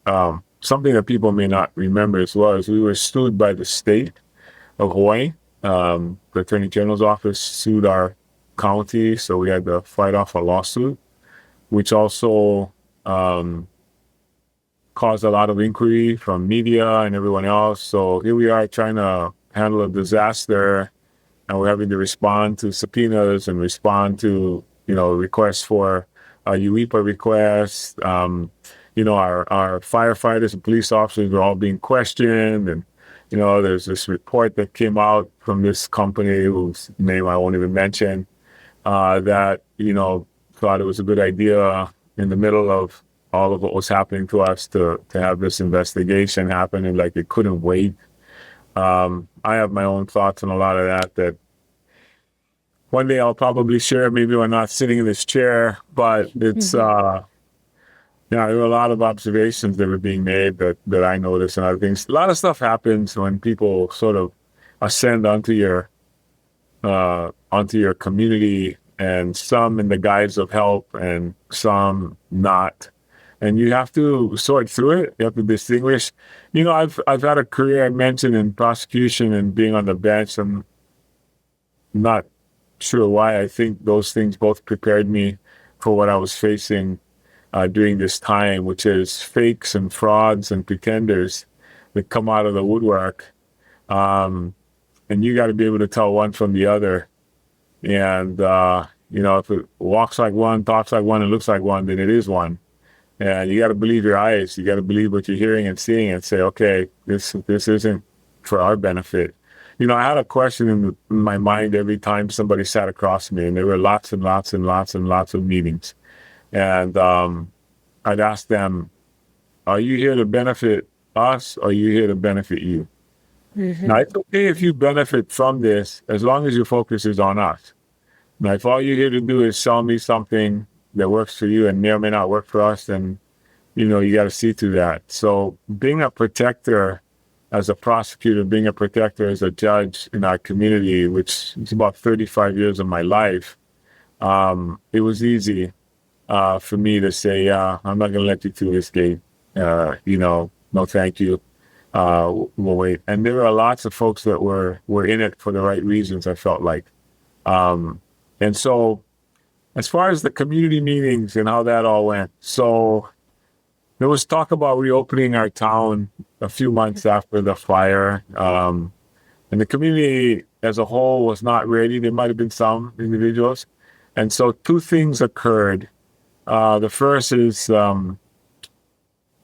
Something that people may not remember as well is we were sued by the state of Hawaii. The Attorney General's office sued our county, so we had to fight off a lawsuit, which also caused a lot of inquiry from media and everyone else. So here we are trying to handle a disaster, and we're having to respond to subpoenas and respond to, requests for UEPA requests. Our firefighters and police officers were all being questioned. And, there's this report that came out from this company whose name I won't even mention, that, thought it was a good idea in the middle of all of what was happening to us to have this investigation happen, and like it couldn't wait. I have my own thoughts on a lot of that one day I'll probably share. Maybe we're not sitting in this chair, but it's, Yeah, there were a lot of observations that were being made that I noticed and other things. A lot of stuff happens when people sort of ascend onto your community, and some in the guise of help and some not. And you have to sort through it. You have to distinguish. I've had a career I mentioned in prosecution and being on the bench. I'm not sure why. I think those things both prepared me for what I was facing during this time, which is fakes and frauds and pretenders that come out of the woodwork. And you got to be able to tell one from the other. And, if it walks like one, talks like one, and looks like one, then it is one. And you got to believe your eyes. You got to believe what you're hearing and seeing and say, okay, this isn't for our benefit. I had a question in my mind every time somebody sat across from me, and there were lots and lots and lots and lots of meetings. And I'd ask them, are you here to benefit us, or are you here to benefit you? Mm-hmm. Now, it's okay if you benefit from this as long as your focus is on us. Now, if all you're here to do is sell me something that works for you and may or may not work for us, then, you got to see through that. So being a protector as a prosecutor, being a protector as a judge in our community, which is about 35 years of my life, it was easy for me to say, yeah, I'm not going to let you through this gate. No, thank you. We'll wait. And there were lots of folks that were in it for the right reasons, I felt like. And so as far as the community meetings and how that all went, so there was talk about reopening our town a few months after the fire. And the community as a whole was not ready. There might have been some individuals. And so two things occurred. The first is, and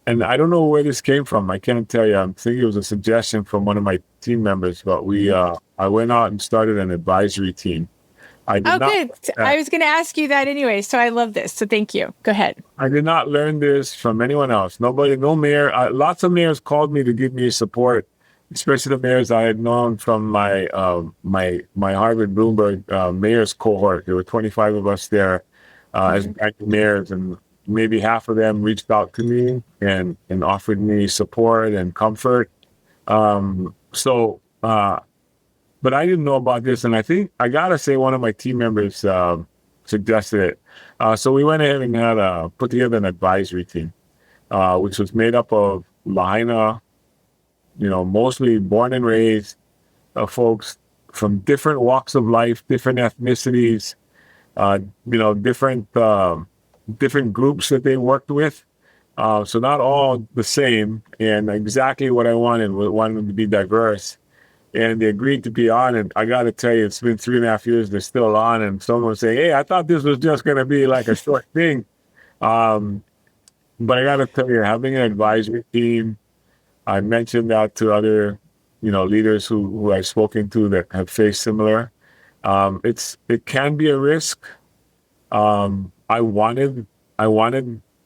I don't know where this came from. I can't tell you. I'm thinking it was a suggestion from one of my team members, but I went out and started an advisory team. I was going to ask you that anyway, so I love this. So thank you. Go ahead. I did not learn this from anyone else. Nobody, no mayor. Lots of mayors called me to give me support, especially the mayors I had known from my Harvard Bloomberg mayors cohort. There were 25 of us there as acting mayors, and maybe half of them reached out to me and offered me support and comfort. But I didn't know about this, and I think I gotta say one of my team members suggested it. So we went ahead and had put together an advisory team, which was made up of Lahaina, mostly born and raised folks from different walks of life, different ethnicities, different groups that they worked with. So not all the same, and exactly what I wanted them to be diverse. And they agreed to be on, and I got to tell you, it's been 3.5 years. They're still on, and someone was saying, "Hey, I thought this was just going to be like a short thing." But I got to tell you, having an advisory team, I mentioned that to other, leaders who I've spoken to that have faced similar. It can be a risk. I wanted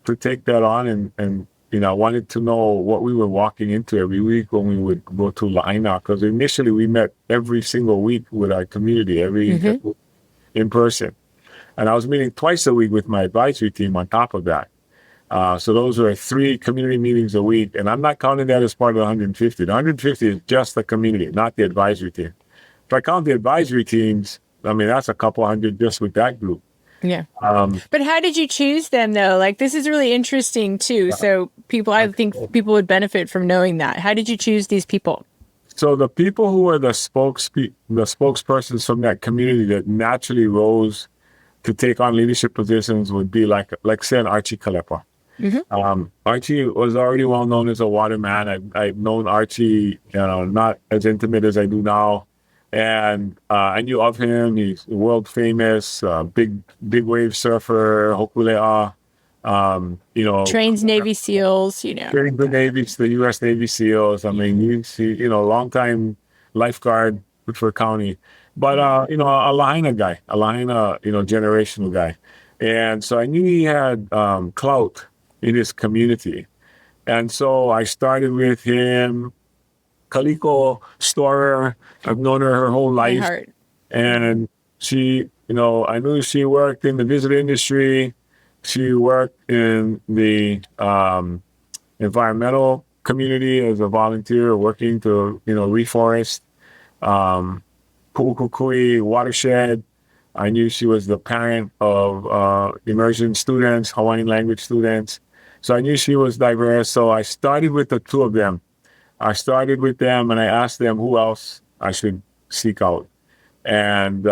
to take that on, and I wanted to know what we were walking into every week when we would go to Lahaina, because initially we met every single week with our community, in person. And I was meeting twice a week with my advisory team on top of that. So those were 3 community meetings a week. And I'm not counting that as part of the 150. The 150 is just the community, not the advisory team. If I count the advisory teams, that's a couple hundred just with that group. Yeah. But how did you choose them, though? Like, this is really interesting, too. So I think people would benefit from knowing that. How did you choose these people? So the people who were the spokespersons from that community that naturally rose to take on leadership positions would be like say, an Archie Kalepa. Mm-hmm. Archie was already well known as a waterman. I've known Archie, not as intimate as I do now. And I knew of him. He's world famous, big wave surfer, hokulea. Trains Navy SEALs, Trained the U.S. Navy SEALs. He's longtime lifeguard for county, but a Lahaina guy, generational guy. And so I knew he had clout in his community, and so I started with him. Kaliko Storer, I've known her whole life. And she, I knew she worked in the visitor industry, She worked in the environmental community as a volunteer, working to reforest Pu'ukukui watershed. I knew she was the parent of immersion students, Hawaiian language students. So I knew she was diverse. So I started with the two of them. I started with them and I asked them who else I should seek out. And,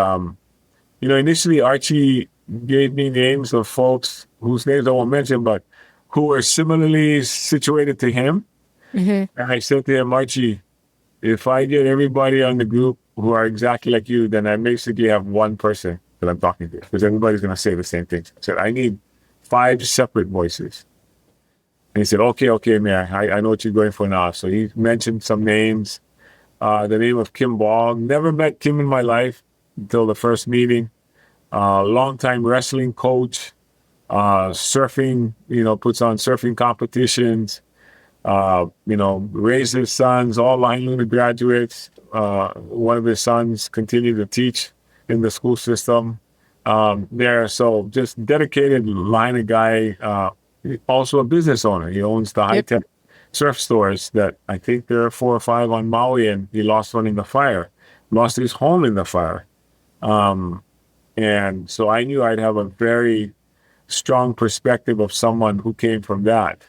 initially Archie gave me names of folks whose names I won't mention, but who were similarly situated to him. Mm-hmm. And I said to him, Archie, if I get everybody on the group who are exactly like you, then I basically have one person that I'm talking to, because everybody's going to say the same things. I said, I need 5 separate voices. And he said, okay, Mayor, I know what you're going for now. So he mentioned some names. The name of Kim Ball. Never met Kim in my life until the first meeting. Longtime wrestling coach, surfing, puts on surfing competitions. Raised his sons, all Lahaina graduates. One of his sons continued to teach in the school system there. So just dedicated Lahaina guy, also a business owner. He owns the high-tech surf stores that I think there are 4 or 5 on Maui, and he lost one in the fire, lost his home in the fire. And so I knew I'd have a very strong perspective of someone who came from that.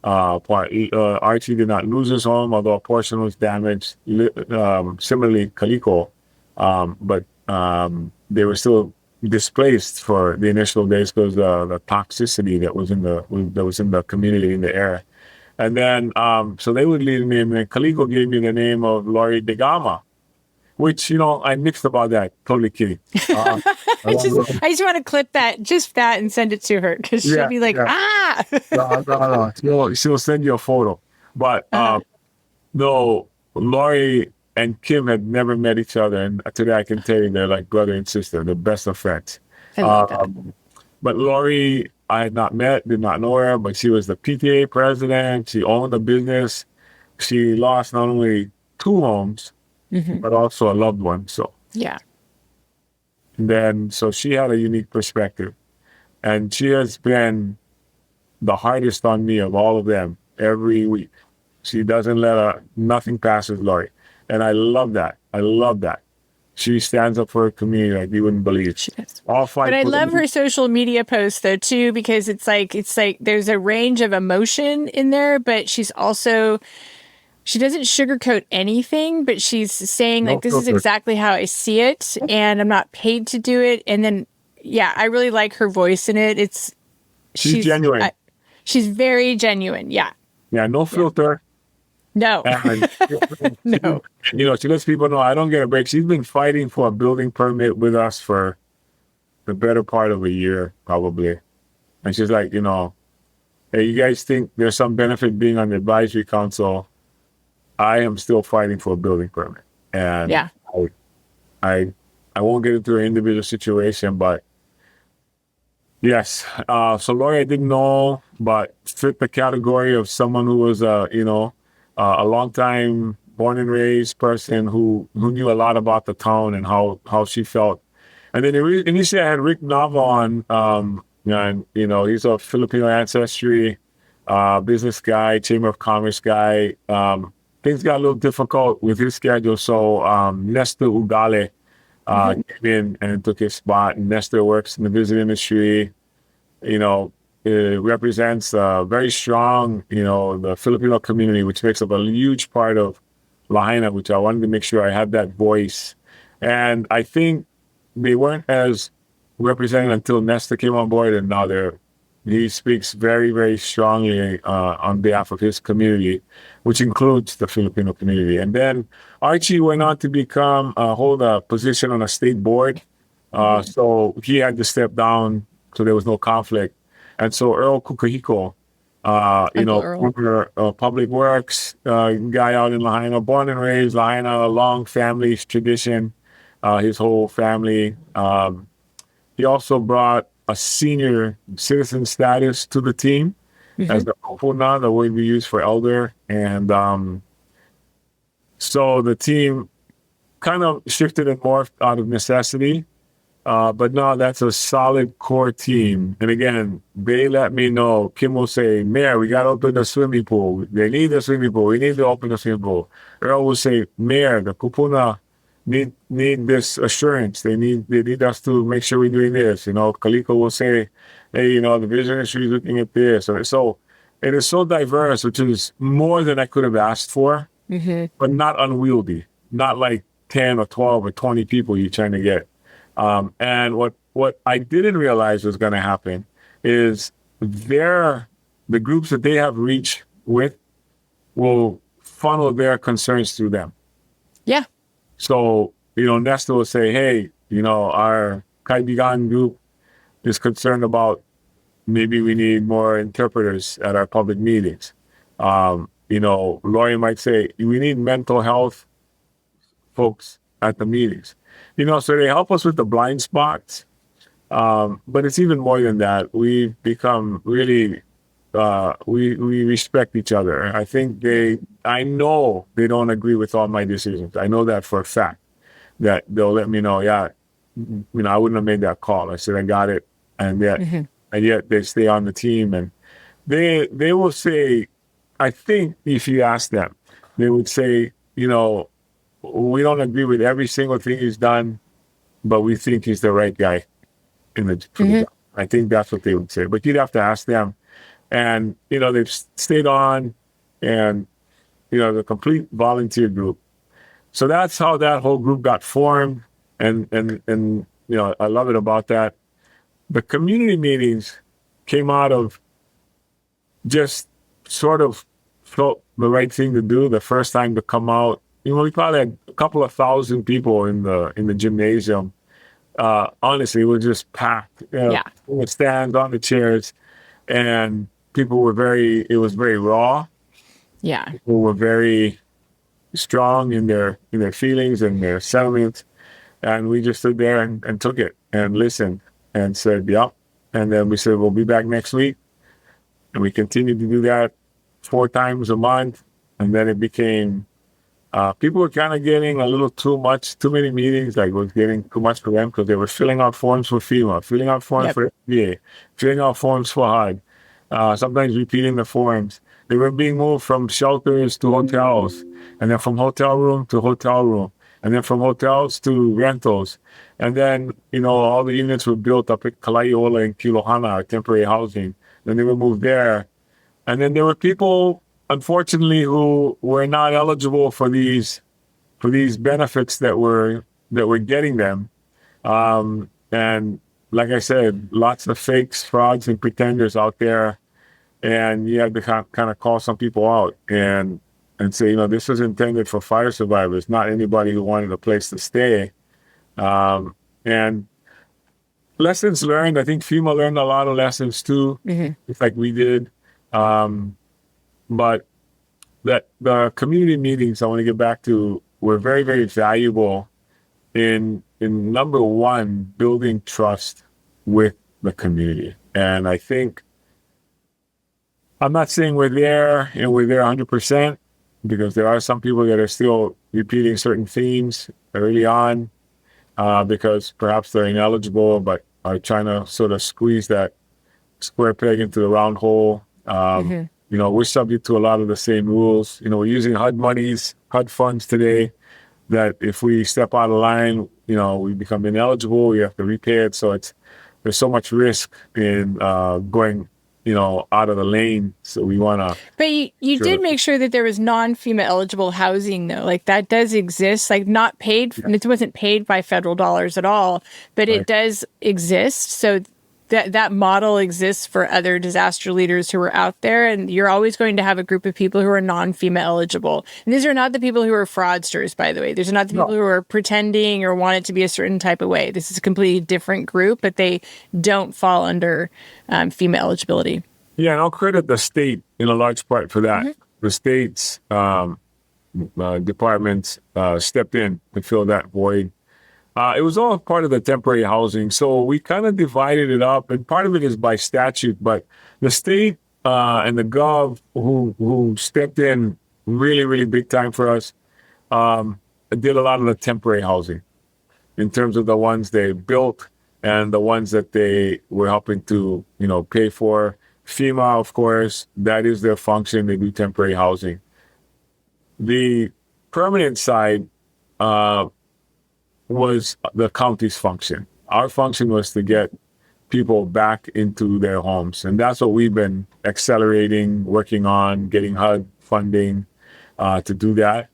Archie did not lose his home, although a portion was damaged. Similarly, Kaliko, but they were still displaced for the initial days because the toxicity that was in the community, in the air. And then so they would lead me, and then Kaliko gave me the name of Lori DeGama, which I mixed about that. Totally kidding. I just want to clip that, and send it to her, because she'll be like, No. She'll send you a photo. But no, Lori and Kim had never met each other, and today I can tell you they're like brother and sister, the best of friends. I love that. But Lori, I had not met, did not know her, but she was the PTA president. She owned a business. She lost not only 2 homes, but also a loved one. So Yeah. so she had a unique perspective, and she has been the hardest on me of all of them every week. She doesn't let nothing passes Lori, and I love that. She stands up for her community like you wouldn't believe. She does. All 5. But I love her social media posts though too, because it's like there's a range of emotion in there, but she doesn't sugarcoat anything, but she's saying like, this is exactly how I see it, and I'm not paid to do it. And then I really like her voice in it. She's genuine. She's very genuine. Yeah. Yeah, no filter. No. And, No. She lets people know I don't get a break. She's been fighting for a building permit with us for the better part of a year, probably. And she's like, hey, you guys think there's some benefit being on the advisory council? I am still fighting for a building permit. And I won't get into her individual situation, but yes. So Lori, I didn't know, but fit the category of someone who was, a long-time born and raised person who knew a lot about the town and how she felt. And then initially I had Rick Nava on, and he's of Filipino ancestry, business guy, Chamber of Commerce guy. Things got a little difficult with his schedule, so Nestor Ugale came in and took his spot. And Nestor works in the visit industry. It represents very strong, the Filipino community, which makes up a huge part of Lahaina, which I wanted to make sure I had that voice. And I think they weren't as represented until Nestor came on board, and now he speaks very, very strongly on behalf of his community, which includes the Filipino community. And then Archie went on to hold a position on a state board. So he had to step down, so there was no conflict. And so Earl Kukahiko, former public works guy out in Lahaina, born and raised Lahaina, a long family tradition, his whole family. He also brought a senior citizen status to the team as the opuna, the word we use for elder. And so the team kind of shifted and morphed out of necessity. But no, that's a solid core team. And again, they let me know. Kim will say, Mayor, we got to open the swimming pool. They need the swimming pool. We need to open the swimming pool. Earl will say, Mayor, the kupuna need this assurance. They need us to make sure we're doing this. Kaliko will say, hey, the vision industry is looking at this. So it is so diverse, which is more than I could have asked for, but not unwieldy. Not like 10 or 12 or 20 people you're trying to get. And what I didn't realize was going to happen is the groups that they have reach with will funnel their concerns through them. Yeah. So, Nesta will say, hey, our Kaibigan group is concerned about maybe we need more interpreters at our public meetings. Lori might say, we need mental health folks at the meetings. So they help us with the blind spots. But it's even more than that. We've become really, we respect each other. I know they don't agree with all my decisions. I know that for a fact, that they'll let me know, I wouldn't have made that call. I said, I got it. And yet they stay on the team. And they will say, I think if you ask them, they would say, we don't agree with every single thing he's done, but we think he's the right guy for the job. I think that's what they would say. But you'd have to ask them. And, they've stayed on, and, the complete volunteer group. So that's how that whole group got formed. And I love it about that. The community meetings came out of just sort of felt the right thing to do the first time to come out. We probably had a couple of thousand people in the gymnasium. Honestly, it was just packed. With stands on the chairs, and people were it was very raw. Yeah. People were very strong in their feelings and their sentiments. And we just stood there and took it and listened and said, yep. And then we said, we'll be back next week. And we continued to do that 4 times a month. And then it became, people were kind of getting a little too many meetings, like it was getting too much for them because they were filling out forms for FEMA, filling out forms for FDA, filling out forms for HUD, sometimes repeating the forms. They were being moved from shelters to hotels, and then from hotel room to hotel room, and then from hotels to rentals. And then, all the units were built up at Kalaiola and Kilohana, temporary housing. Then they were moved there. And then there were people, unfortunately, who were not eligible for these benefits that were getting them. And like I said, lots of fakes, frauds, and pretenders out there. And you had to kind of call some people out and say, this was intended for fire survivors, not anybody who wanted a place to stay. And lessons learned. I think FEMA learned a lot of lessons too, just like we did. But that the community meetings I want to get back to were very, very valuable in number one, building trust with the community. And I think, I'm not saying we're there 100%, because there are some people that are still repeating certain themes early on, because perhaps they're ineligible, but are trying to sort of squeeze that square peg into the round hole. We're subject to a lot of the same rules. We're using HUD funds today, that if we step out of line, we become ineligible, we have to repay it. So there's so much risk in going out of the lane. So we want to. But you did make sure that there was non-FEMA eligible housing, though. Like, that does exist, like not paid. And it wasn't paid by federal dollars at all, but it does exist. So that model exists for other disaster leaders who are out there. And you're always going to have a group of people who are non-FEMA eligible. And these are not the people who are fraudsters, by the way. These are not the people who are pretending or want it to be a certain type of way. This is a completely different group, but they don't fall under FEMA eligibility. Yeah, and I'll credit the state in a large part for that. The state's departments stepped in to fill that void. It was all part of the temporary housing. So we kind of divided it up, and part of it is by statute, but the state and the gov who stepped in really, really big time for us did a lot of the temporary housing in terms of the ones they built and the ones that they were helping to, pay for. FEMA, of course, that is their function. They do temporary housing. The permanent side was the county's function. Our function was to get people back into their homes. And that's what we've been accelerating, working on, getting HUD funding to do that.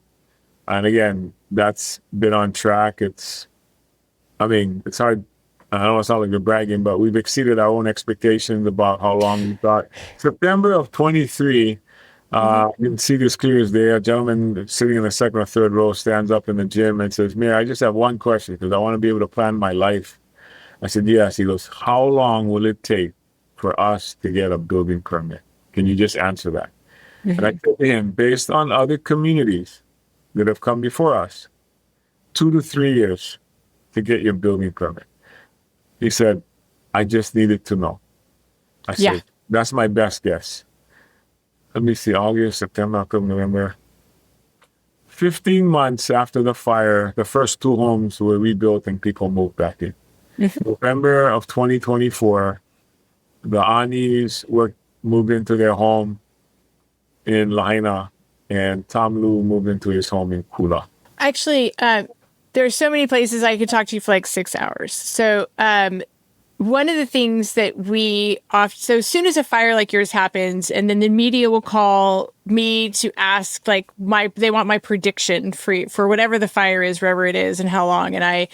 And again, that's been on track. It's hard. I don't want to sound like we're bragging, but we've exceeded our own expectations about how long we thought. September of 23, you can see this clear as day. A gentleman sitting in the second or third row stands up in the gym and says, Mayor, I just have one question because I want to be able to plan my life. I said, yes. He goes, how long will it take for us to get a building permit? Can you just answer that? And I said to him, based on other communities that have come before us, 2 to 3 years to get your building permit. He said, I just needed to know. I said, that's my best guess. Let me see, August, September, October, November. 15 months after the fire, the first 2 homes were rebuilt and people moved back in. November of 2024, the Anis moved into their home in Lahaina, and Tom Lu moved into his home in Kula. Actually, there are so many places I could talk to you for like 6 hours. So one of the things that so as soon as a fire like yours happens, and then the media will call me to ask, like, they want my prediction for whatever the fire is, wherever it is, and how long. And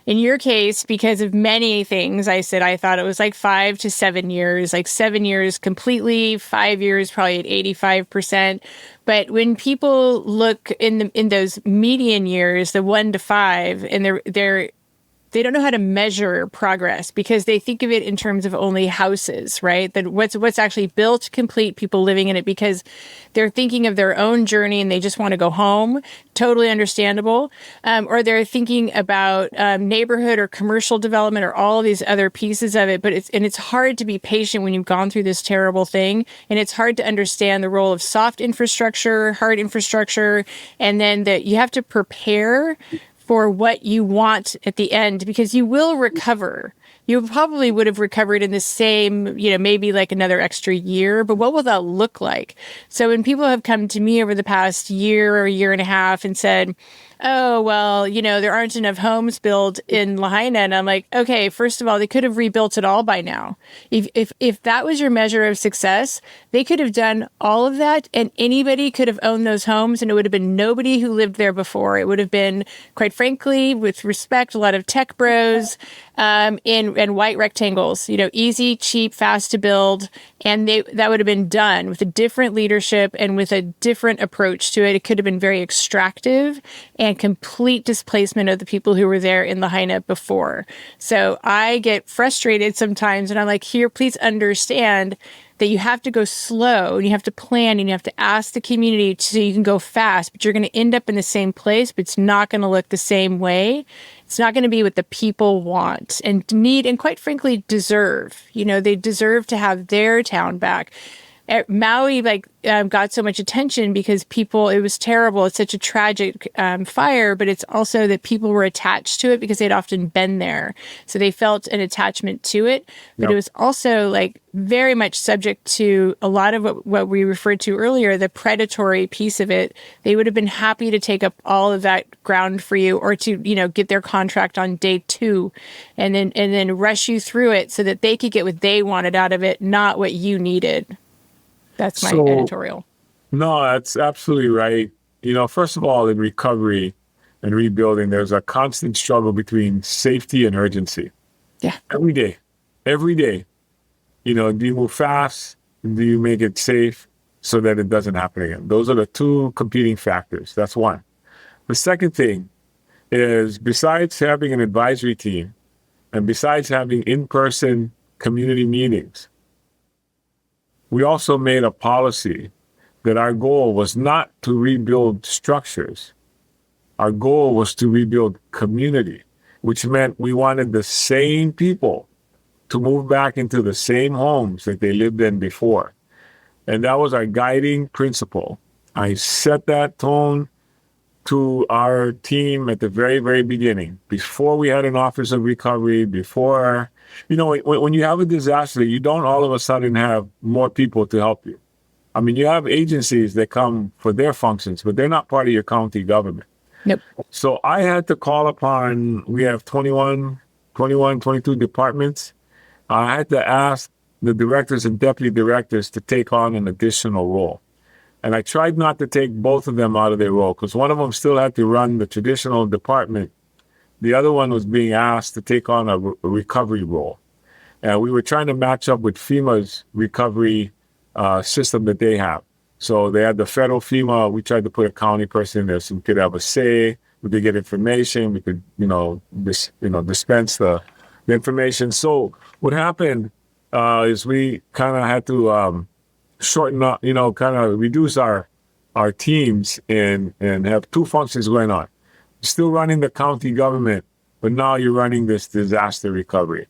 in your case, because of many things, I said I thought it was like 5 to 7 years, like 7 years completely, 5 years probably at 85%. But when people look in those median years, the 1 to 5, and they don't know how to measure progress because they think of it in terms of only houses, right? That what's actually built, complete, people living in it, because they're thinking of their own journey and they just want to go home. Totally understandable. Or they're thinking about neighborhood or commercial development or all of these other pieces of it. But it's hard to be patient when you've gone through this terrible thing. And it's hard to understand the role of soft infrastructure, hard infrastructure, and then that you have to prepare for what you want at the end, because you will recover. You probably would have recovered in the same, maybe like another extra year, but what will that look like? So when people have come to me over the past year or year and a half and said, oh, well, there aren't enough homes built in Lahaina. And I'm like, okay, first of all, they could have rebuilt it all by now. If that was your measure of success, they could have done all of that and anybody could have owned those homes and it would have been nobody who lived there before. It would have been, quite frankly, with respect, a lot of tech bros in white rectangles, easy, cheap, fast to build. And that would have been done with a different leadership and with a different approach to it. It could have been very extractive and complete displacement of the people who were there in Lahaina before. So I get frustrated sometimes and I'm like, here, please understand that you have to go slow and you have to plan and you have to ask the community so you can go fast, but you're going to end up in the same place, but it's not going to look the same way. It's not going to be what the people want and need and quite frankly deserve. They deserve to have their town back. Maui got so much attention because it was terrible. It's such a tragic fire, but it's also that people were attached to it because they'd often been there. So they felt an attachment to it. But It was also very much subject to a lot of what we referred to earlier, the predatory piece of it. They would have been happy to take up all of that ground for you or to, get their contract on day 2 and then rush you through it so that they could get what they wanted out of it, not what you needed. That's my editorial. No, that's absolutely right. First of all, in recovery and rebuilding, there's a constant struggle between safety and urgency. Yeah. Every day. Do you move fast? Do you make it safe so that it doesn't happen again? Those are the 2 competing factors. That's one. The second thing is, besides having an advisory team and besides having in-person community meetings, we also made a policy that our goal was not to rebuild structures. Our goal was to rebuild community, which meant we wanted the same people to move back into the same homes that they lived in before. And that was our guiding principle. I set that tone to our team at the very, very beginning, before we had an office of recovery, before, when you have a disaster, you don't all of a sudden have more people to help you. I mean, you have agencies that come for their functions, but they're not part of your county government. Yep. So I had to call upon, we have 22 departments. I had to ask the directors and deputy directors to take on an additional role. And I tried not to take both of them out of their role because one of them still had to run the traditional department. The other one was being asked to take on a recovery role. And we were trying to match up with FEMA's recovery system that they have. So they had the federal FEMA. We tried to put a county person in there so we could have a say. We could get information. We could, dispense the information. So what happened is we kind of had to shorten up, kind of reduce our teams and have two functions going on. Still running the county government, but now you're running this disaster recovery.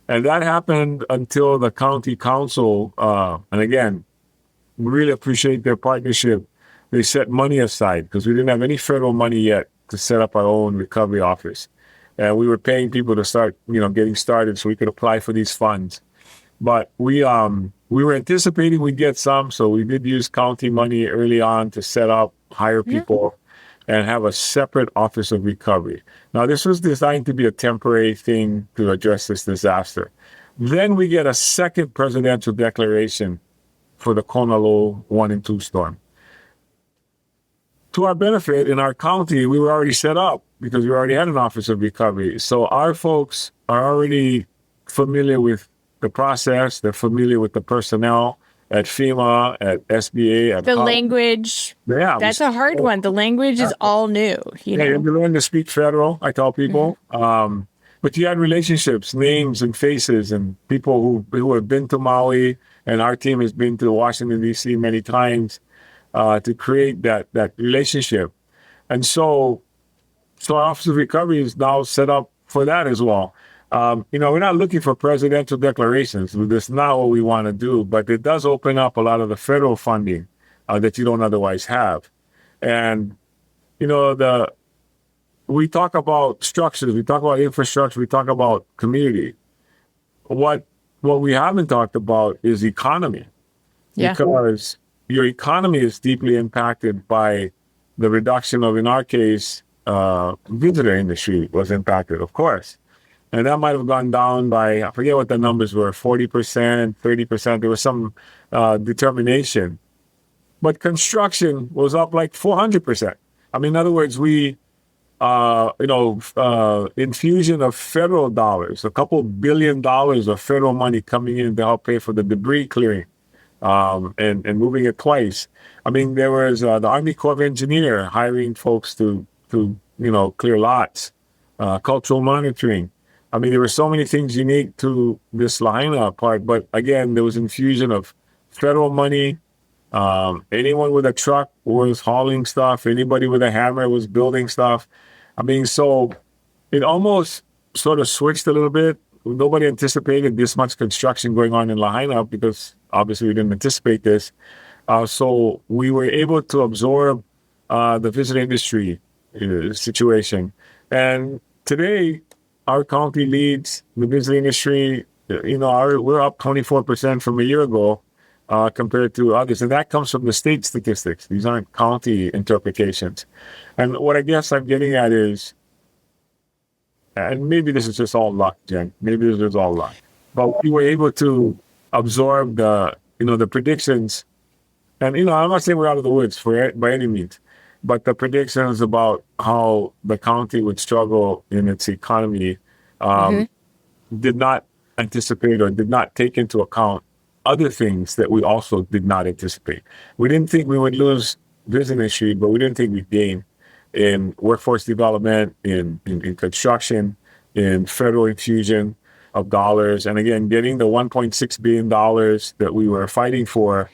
And that happened until the county council, and again, we really appreciate their partnership. They set money aside because we didn't have any federal money yet to set up our own recovery office. And we were paying people to start, getting started so we could apply for these funds. But we were anticipating we'd get some, so we did use county money early on to set up, hire people, and have a separate office of recovery. Now, this was designed to be a temporary thing to address this disaster. Then we get a second presidential declaration for the Kona Low 1 and 2 storm. To our benefit, in our county, we were already set up because we already had an office of recovery. So our folks are already familiar with the process. They're familiar with the personnel at FEMA, at SBA, at the language. Yeah, that's a hard one. The language is all new. You learn to speak federal. I tell people, but you had relationships, names, and faces, and people who have been to Maui, and our team has been to Washington D.C. many times to create that relationship, and so our Office of Recovery is now set up for that as well. We're not looking for presidential declarations. That's not what we want to do, but it does open up a lot of the federal funding that you don't otherwise have. And, we talk about structures, we talk about infrastructure, we talk about community. What we haven't talked about is economy. Yeah. Because your economy is deeply impacted by the reduction of, in our case, visitor industry was impacted, of course. And that might have gone down by, I forget what the numbers were, 40%, 30%. There was some determination. But construction was up like 400%. I mean, in other words, infusion of federal dollars, a couple $2 billion of federal money coming in to help pay for the debris clearing and moving it twice. I mean, there was the Army Corps of Engineers hiring folks to clear lots, cultural monitoring. I mean, there were so many things unique to this Lahaina part, but again, there was infusion of federal money. Anyone with a truck was hauling stuff. Anybody with a hammer was building stuff. I mean, so it almost sort of switched a little bit. Nobody anticipated this much construction going on in Lahaina because obviously we didn't anticipate this. So we were able to absorb the visitor industry situation. And today, our county leads the visitor industry. We're up 24% from a year ago compared to others. And that comes from the state statistics. These aren't county interpretations. And what I guess I'm getting at is, and maybe this is just all luck, Jen. Maybe this is just all luck. But we were able to absorb the predictions. And, I'm not saying we're out of the woods by any means. But the predictions about how the county would struggle in its economy did not anticipate or did not take into account other things that we also did not anticipate. We didn't think we would lose this industry, but we didn't think we'd gain in workforce development, in construction, in federal infusion of dollars. And again, getting the $1.6 billion that we were fighting for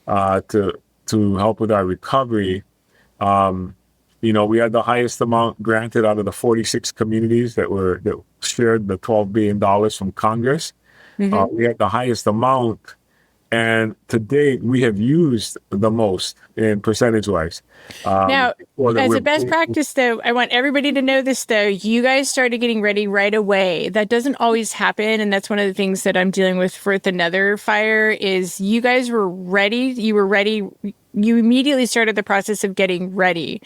to help with our recovery. We had the highest amount granted out of the 46 communities that shared the $12 billion from Congress. We had the highest amount, And to date, we have used the most in percentage-wise. Now, or that as we're- a best practice, though, I want everybody to know this, though. You guys started getting ready right away. That doesn't always happen. And that's one of the things that I'm dealing with another fire is you guys were ready. You were ready. You immediately started the process of getting ready.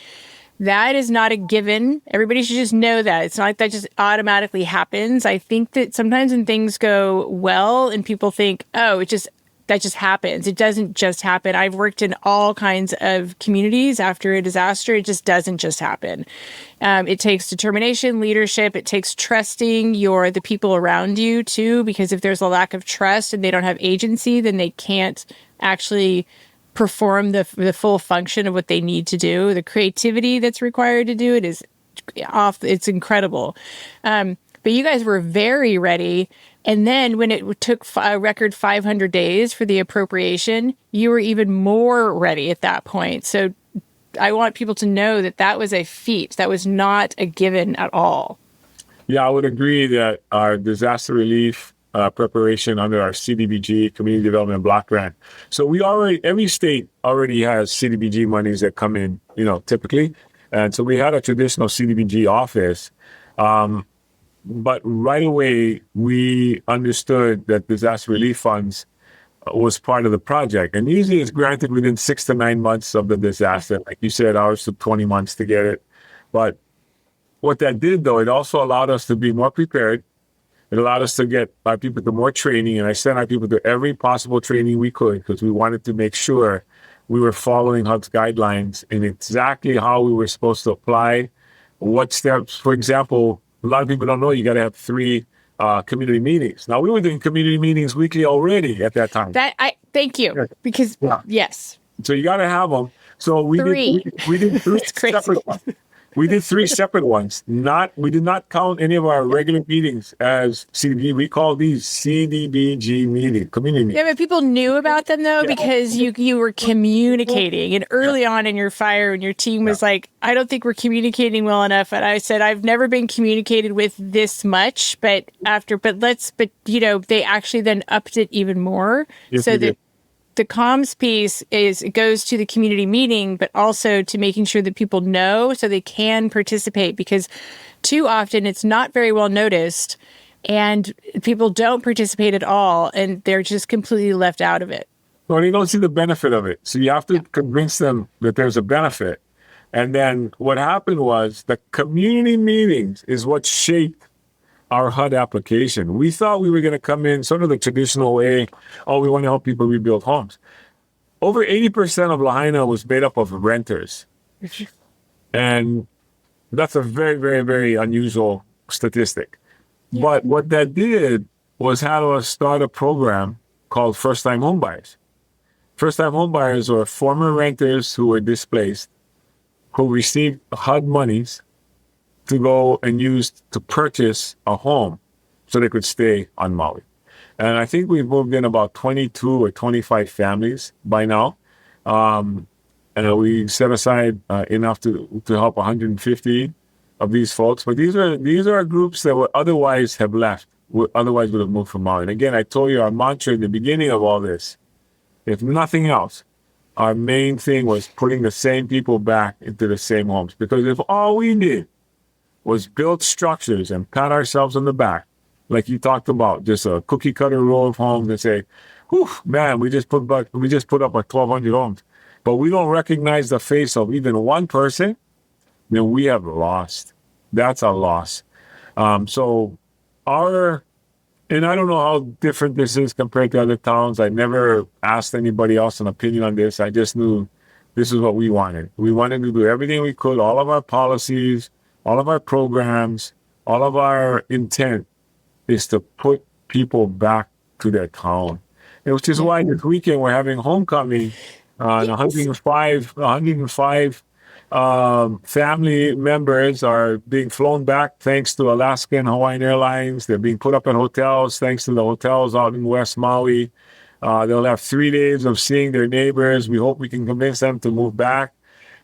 That is not a given. Everybody should just know that. It's not like that just automatically happens. I think that sometimes when things go well and people think, oh, that just happens. It doesn't just happen. I've worked in all kinds of communities after a disaster. It just doesn't just happen. It takes determination, leadership. It takes trusting the people around you too, because if there's a lack of trust and they don't have agency, then they can't actually perform the full function of what they need to do. The creativity that's required to do it is off. It's incredible. But you guys were very ready. And then when it took a record 500 days for the appropriation, you were even more ready at that point. So I want people to know that that was a feat. That was not a given at all. Yeah, I would agree that our disaster relief preparation under our CDBG, Community Development Block Grant. So every state already has CDBG monies that come in, typically. And so we had a traditional CDBG office. But right away, we understood that disaster relief funds was part of the project. And usually it's granted within 6 to 9 months of the disaster. Like you said, ours took 20 months to get it. But what that did, though, it also allowed us to be more prepared. It allowed us to get our people to more training. And I sent our people to every possible training we could because we wanted to make sure we were following HUD's guidelines and exactly how we were supposed to apply what steps. For example, a lot of people don't know you got to have 3 community meetings. Now, we were doing community meetings weekly already at that time. Thank you. Because, yes. So you got to have them. So we 3. we did 3 It's crazy. separate ones. We did 3 separate ones. We did not count any of our regular meetings as CDBG. We call these CDBG meetings, community meetings. Yeah, but people knew about them, though, because you were communicating. And early on in your fire, when your team was like, I don't think we're communicating well enough. And I said, I've never been communicated with this much. But they actually then upped it even more. Yes, So we that did. the comms piece it goes to the community meeting, but also to making sure that people know so they can participate, because too often it's not very well noticed and people don't participate at all and they're just completely left out of it. Well, they don't see the benefit of it. So you have to convince them that there's a benefit. And then what happened was the community meetings is what shaped our HUD application. We thought we were going to come in sort of the traditional way. Oh, we want to help people rebuild homes. Over 80% of Lahaina was made up of renters. And that's a very, very, very unusual statistic. Yeah. But what that did was have us start a program called First-Time Homebuyers. First-time homebuyers are former renters who were displaced, who received HUD monies to go and use to purchase a home so they could stay on Maui. And I think we've moved in about 22 or 25 families by now. And we set aside enough to help 150 of these folks. But these are groups that would otherwise have left, otherwise would have moved from Maui. And again, I told you our mantra at the beginning of all this, if nothing else, our main thing was putting the same people back into the same homes. Because if all we did was build structures and pat ourselves on the back, like you talked about, just a cookie cutter row of homes and say, whew, man, we just put up 1,200 homes. But we don't recognize the face of even one person, then we have lost. That's a loss. And I don't know how different this is compared to other towns. I never asked anybody else an opinion on this. I just knew this is what we wanted. We wanted to do everything we could, all of our policies, all of our programs, all of our intent is to put people back to their town. Which is why this weekend we're having homecoming. 105 family members are being flown back thanks to Alaska and Hawaiian Airlines. They're being put up in hotels thanks to the hotels out in West Maui. They'll have 3 days of seeing their neighbors. We hope we can convince them to move back.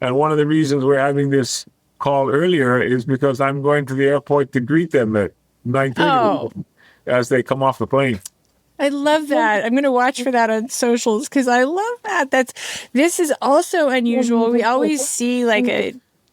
And one of the reasons we're having this call earlier is because I'm going to the airport to greet them at 9:30 as they come off the plane. I love that. I'm going to watch for that on socials because I love that. This is also unusual. We always see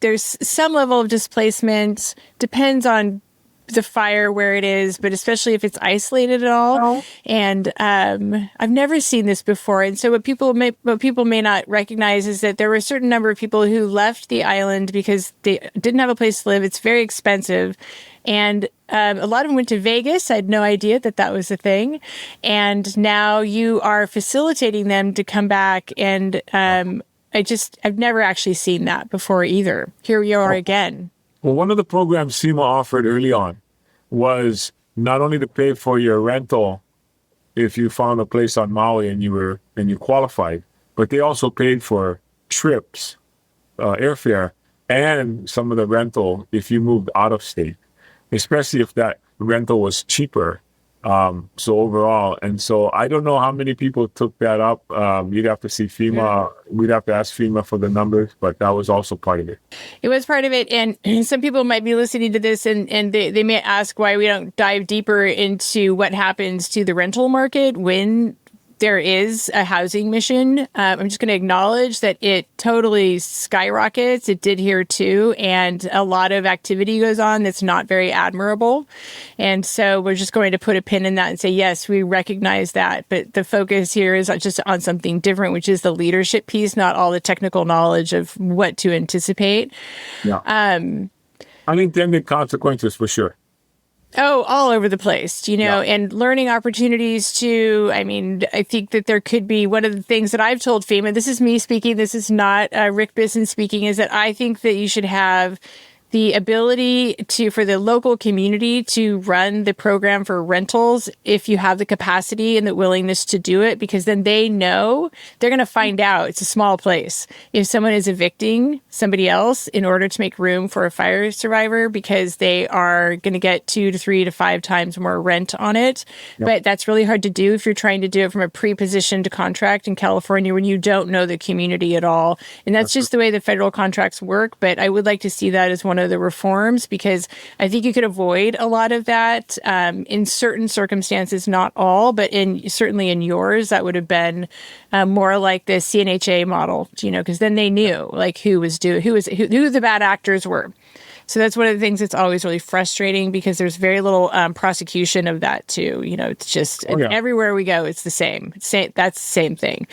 there's some level of displacement, depends on the fire where it is, but especially if it's isolated at all. And I've never seen this before. And so what people may not recognize is that there were a certain number of people who left the island because they didn't have a place to live. It's very expensive. And a lot of them went to Vegas. I had no idea that was a thing. And now you are facilitating them to come back. And I've never actually seen that before either. Here we are again. Well, one of the programs FEMA offered early on was not only to pay for your rental if you found a place on Maui and you qualified, but they also paid for trips, airfare, and some of the rental if you moved out of state, especially if that rental was cheaper. So overall, and so I don't know how many people took that up. You'd have to see FEMA. Yeah. We'd have to ask FEMA for the numbers, but that was also part of it. It was part of it. And some people might be listening to this and they may ask why we don't dive deeper into what happens to the rental market when there is a housing mission. I'm just going to acknowledge that it totally skyrockets. It did here too. And a lot of activity goes on that's not very admirable. And so we're just going to put a pin in that and say, yes, we recognize that. But the focus here is just on something different, which is the leadership piece, not all the technical knowledge of what to anticipate. Yeah. Unintended consequences for sure. Oh, all over the place, and learning opportunities too. I mean, I think that there could be one of the things that I've told FEMA, this is me speaking, this is not Rick Bissen speaking, is that I think that you should have the ability for the local community to run the program for rentals if you have the capacity and the willingness to do it, because then they know they're going to find out. It's a small place. If someone is evicting somebody else in order to make room for a fire survivor because they are going to get 2 to 3 to 5 times more rent on it. Yep. But that's really hard to do if you're trying to do it from a pre-positioned contract in California when you don't know the community at all. And that's just the way the federal contracts work. But I would like to see that as one of the reforms, because I think you could avoid a lot of that in certain circumstances, not all, but certainly in yours, that would have been more like the CNHA model, because then they knew who the bad actors were. So that's one of the things that's always really frustrating, because there's very little prosecution of that too. It's just everywhere we go, it's the same. That's the same thing.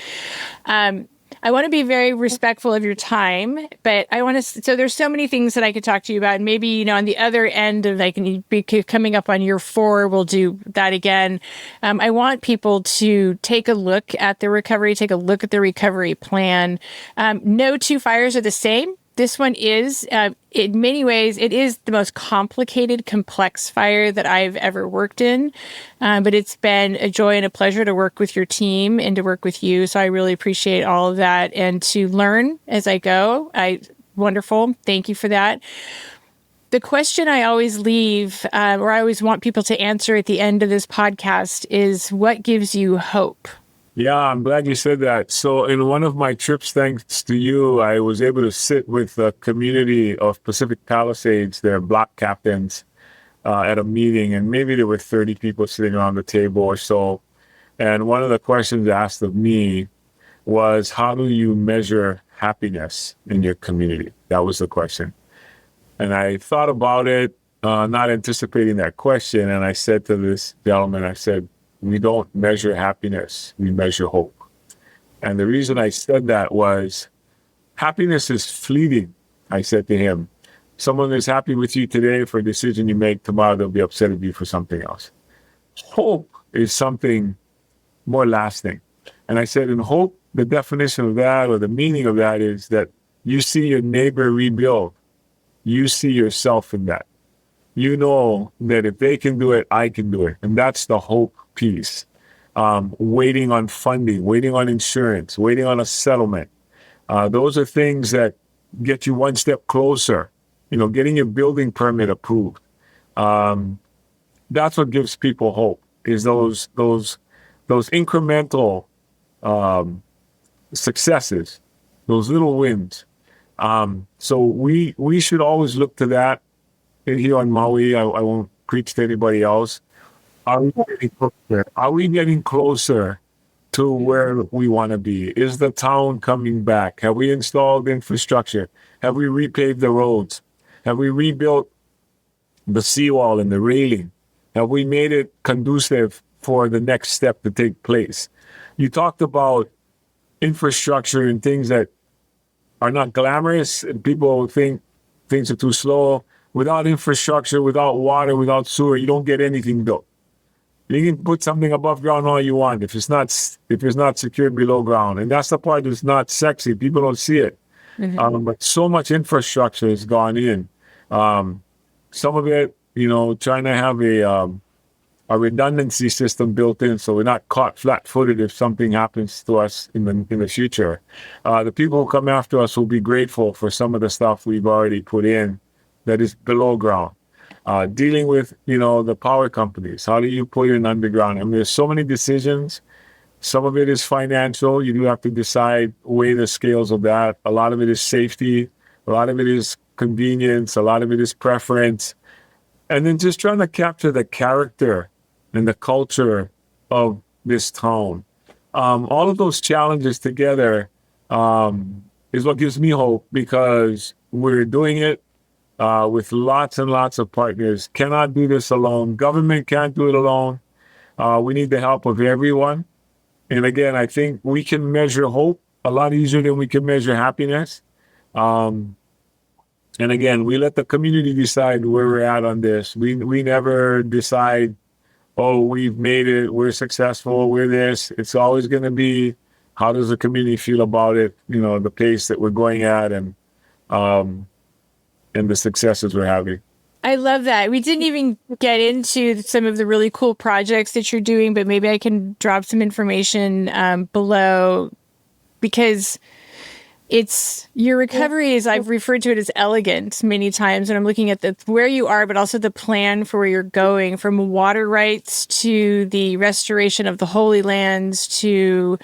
I want to be very respectful of your time, but so there's so many things that I could talk to you about. And maybe, on the other end of be coming up on year 4, we'll do that again. I want people to take a look at the recovery, take a look at the recovery plan. No 2 fires are the same. This one is, in many ways, it is the most complicated, complex fire that I've ever worked in. But it's been a joy and a pleasure to work with your team and to work with you. So I really appreciate all of that, and to learn as I go. Wonderful. Thank you for that. The question I always leave, or I always want people to answer at the end of this podcast, is what gives you hope? Yeah, I'm glad you said that. So in one of my trips, thanks to you, I was able to sit with a community of Pacific Palisades, their block captains, at a meeting, and maybe there were 30 people sitting around the table or so. And one of the questions asked of me was, how do you measure happiness in your community? That was the question. And I thought about it, not anticipating that question. And I said to this gentleman, I said, we don't measure happiness, we measure hope. And the reason I said that was, happiness is fleeting, I said to him. Someone is happy with you today for a decision you make, tomorrow they'll be upset with you for something else. Hope is something more lasting. And I said, in hope, the definition of that, or the meaning of that, is that you see your neighbor rebuild. You see yourself in that. You know that if they can do it, I can do it. And that's the hope piece. Waiting on funding, waiting on insurance, waiting on a settlement. Those are things that get you one step closer. Getting your building permit approved. That's what gives people hope, is those incremental successes, those little wins. So we should always look to that here on Maui. I won't preach to anybody else. Are we getting closer? Are we getting closer to where we want to be? Is the town coming back? Have we installed infrastructure? Have we repaved the roads? Have we rebuilt the seawall and the railing? Have we made it conducive for the next step to take place? You talked about infrastructure and things that are not glamorous, and people think things are too slow. Without infrastructure, without water, without sewer, you don't get anything built. You can put something above ground all you want if it's not secured below ground, and that's the part that's not sexy. People don't see it, but so much infrastructure has gone in. Some of it, trying to have a redundancy system built in, so we're not caught flat-footed if something happens to us in the future. The people who come after us will be grateful for some of the stuff we've already put in that is below ground. Dealing with, the power companies. How do you put in underground? I mean, there's so many decisions. Some of it is financial. You do have to decide, weigh the scales of that. A lot of it is safety. A lot of it is convenience. A lot of it is preference. And then just trying to capture the character and the culture of this town. All of those challenges together is what gives me hope, because we're doing it with lots and lots of partners. Cannot do this alone. Government can't do it alone. We need the help of everyone. And again, I think we can measure hope a lot easier than we can measure happiness. And again, we let the community decide where we're at on this. We never decide, oh, we've made it, we're successful, we're this. It's always going to be, how does the community feel about it? The pace that we're going at, and the successes we're having. I love that. We didn't even get into some of the really cool projects that you're doing, but maybe I can drop some information below, because it's your recovery is, I've referred to it as elegant many times, and I'm looking at where you are, but also the plan for where you're going, from water rights to the restoration of the Holy Lands to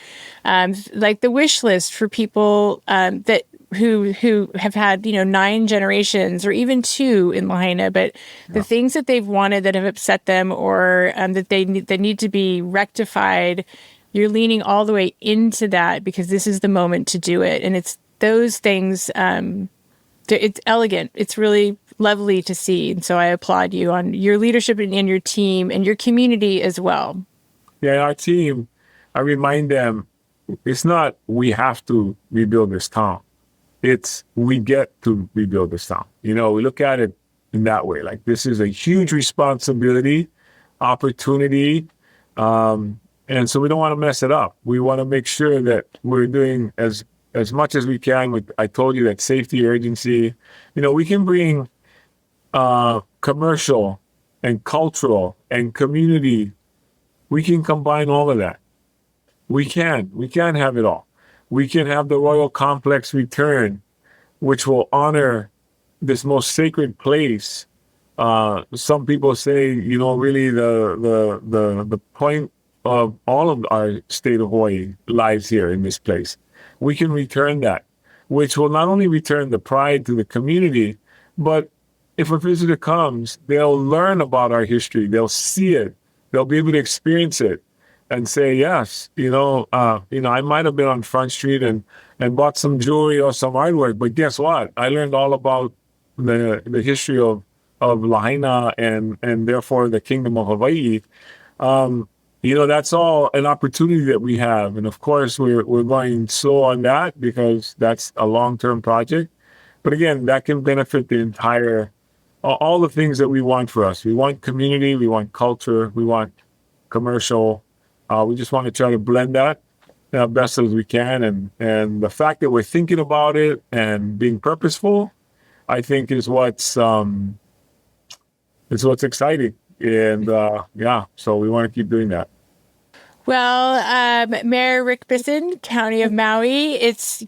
like the wish list for people that who have had 9 generations or even 2 in Lahaina, but the things that they've wanted that have upset them, or that need to be rectified. You're leaning all the way into that because this is the moment to do it. And it's those things, it's elegant. It's really lovely to see. And so I applaud you on your leadership and your team and your community as well. Yeah, our team, I remind them, it's not we have to rebuild this town. It's we get to rebuild this town. We look at it in that way. Like, this is a huge responsibility, opportunity, and so we don't want to mess it up. We want to make sure that we're doing as much as we can with, I told you, that safety, urgency. We can bring commercial and cultural and community. We can combine all of that. We can have it all. We can have the Royal Complex return, which will honor this most sacred place. Some people say, really the point of all of our state of Hawaii lies here in this place. We can return that, which will not only return the pride to the community, but if a visitor comes, they'll learn about our history. They'll see it. They'll be able to experience it and say, yes, I might have been on Front Street and bought some jewelry or some artwork, but guess what? I learned all about the history of Lahaina and therefore the Kingdom of Hawaii. That's all an opportunity that we have. And of course, we're going slow on that because that's a long-term project. But again, that can benefit the entire, all the things that we want for us. We want community, we want culture, we want commercial. We just want to try to blend that best as we can. And the fact that we're thinking about it and being purposeful, I think is what's exciting. And so we want to keep doing that. Well, Mayor Rick Bissen, County of Maui, it's,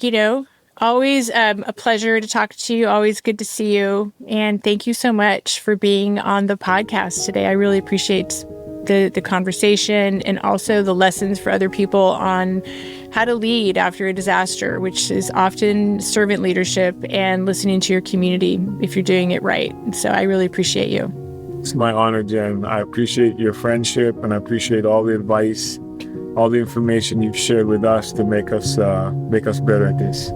always a pleasure to talk to you. Always good to see you. And thank you so much for being on the podcast today. I really appreciate the conversation and also the lessons for other people on how to lead after a disaster, which is often servant leadership and listening to your community if you're doing it right. So I really appreciate you. It's my honor, Jen. I appreciate your friendship, and I appreciate all the advice, all the information you've shared with us to make us better at this.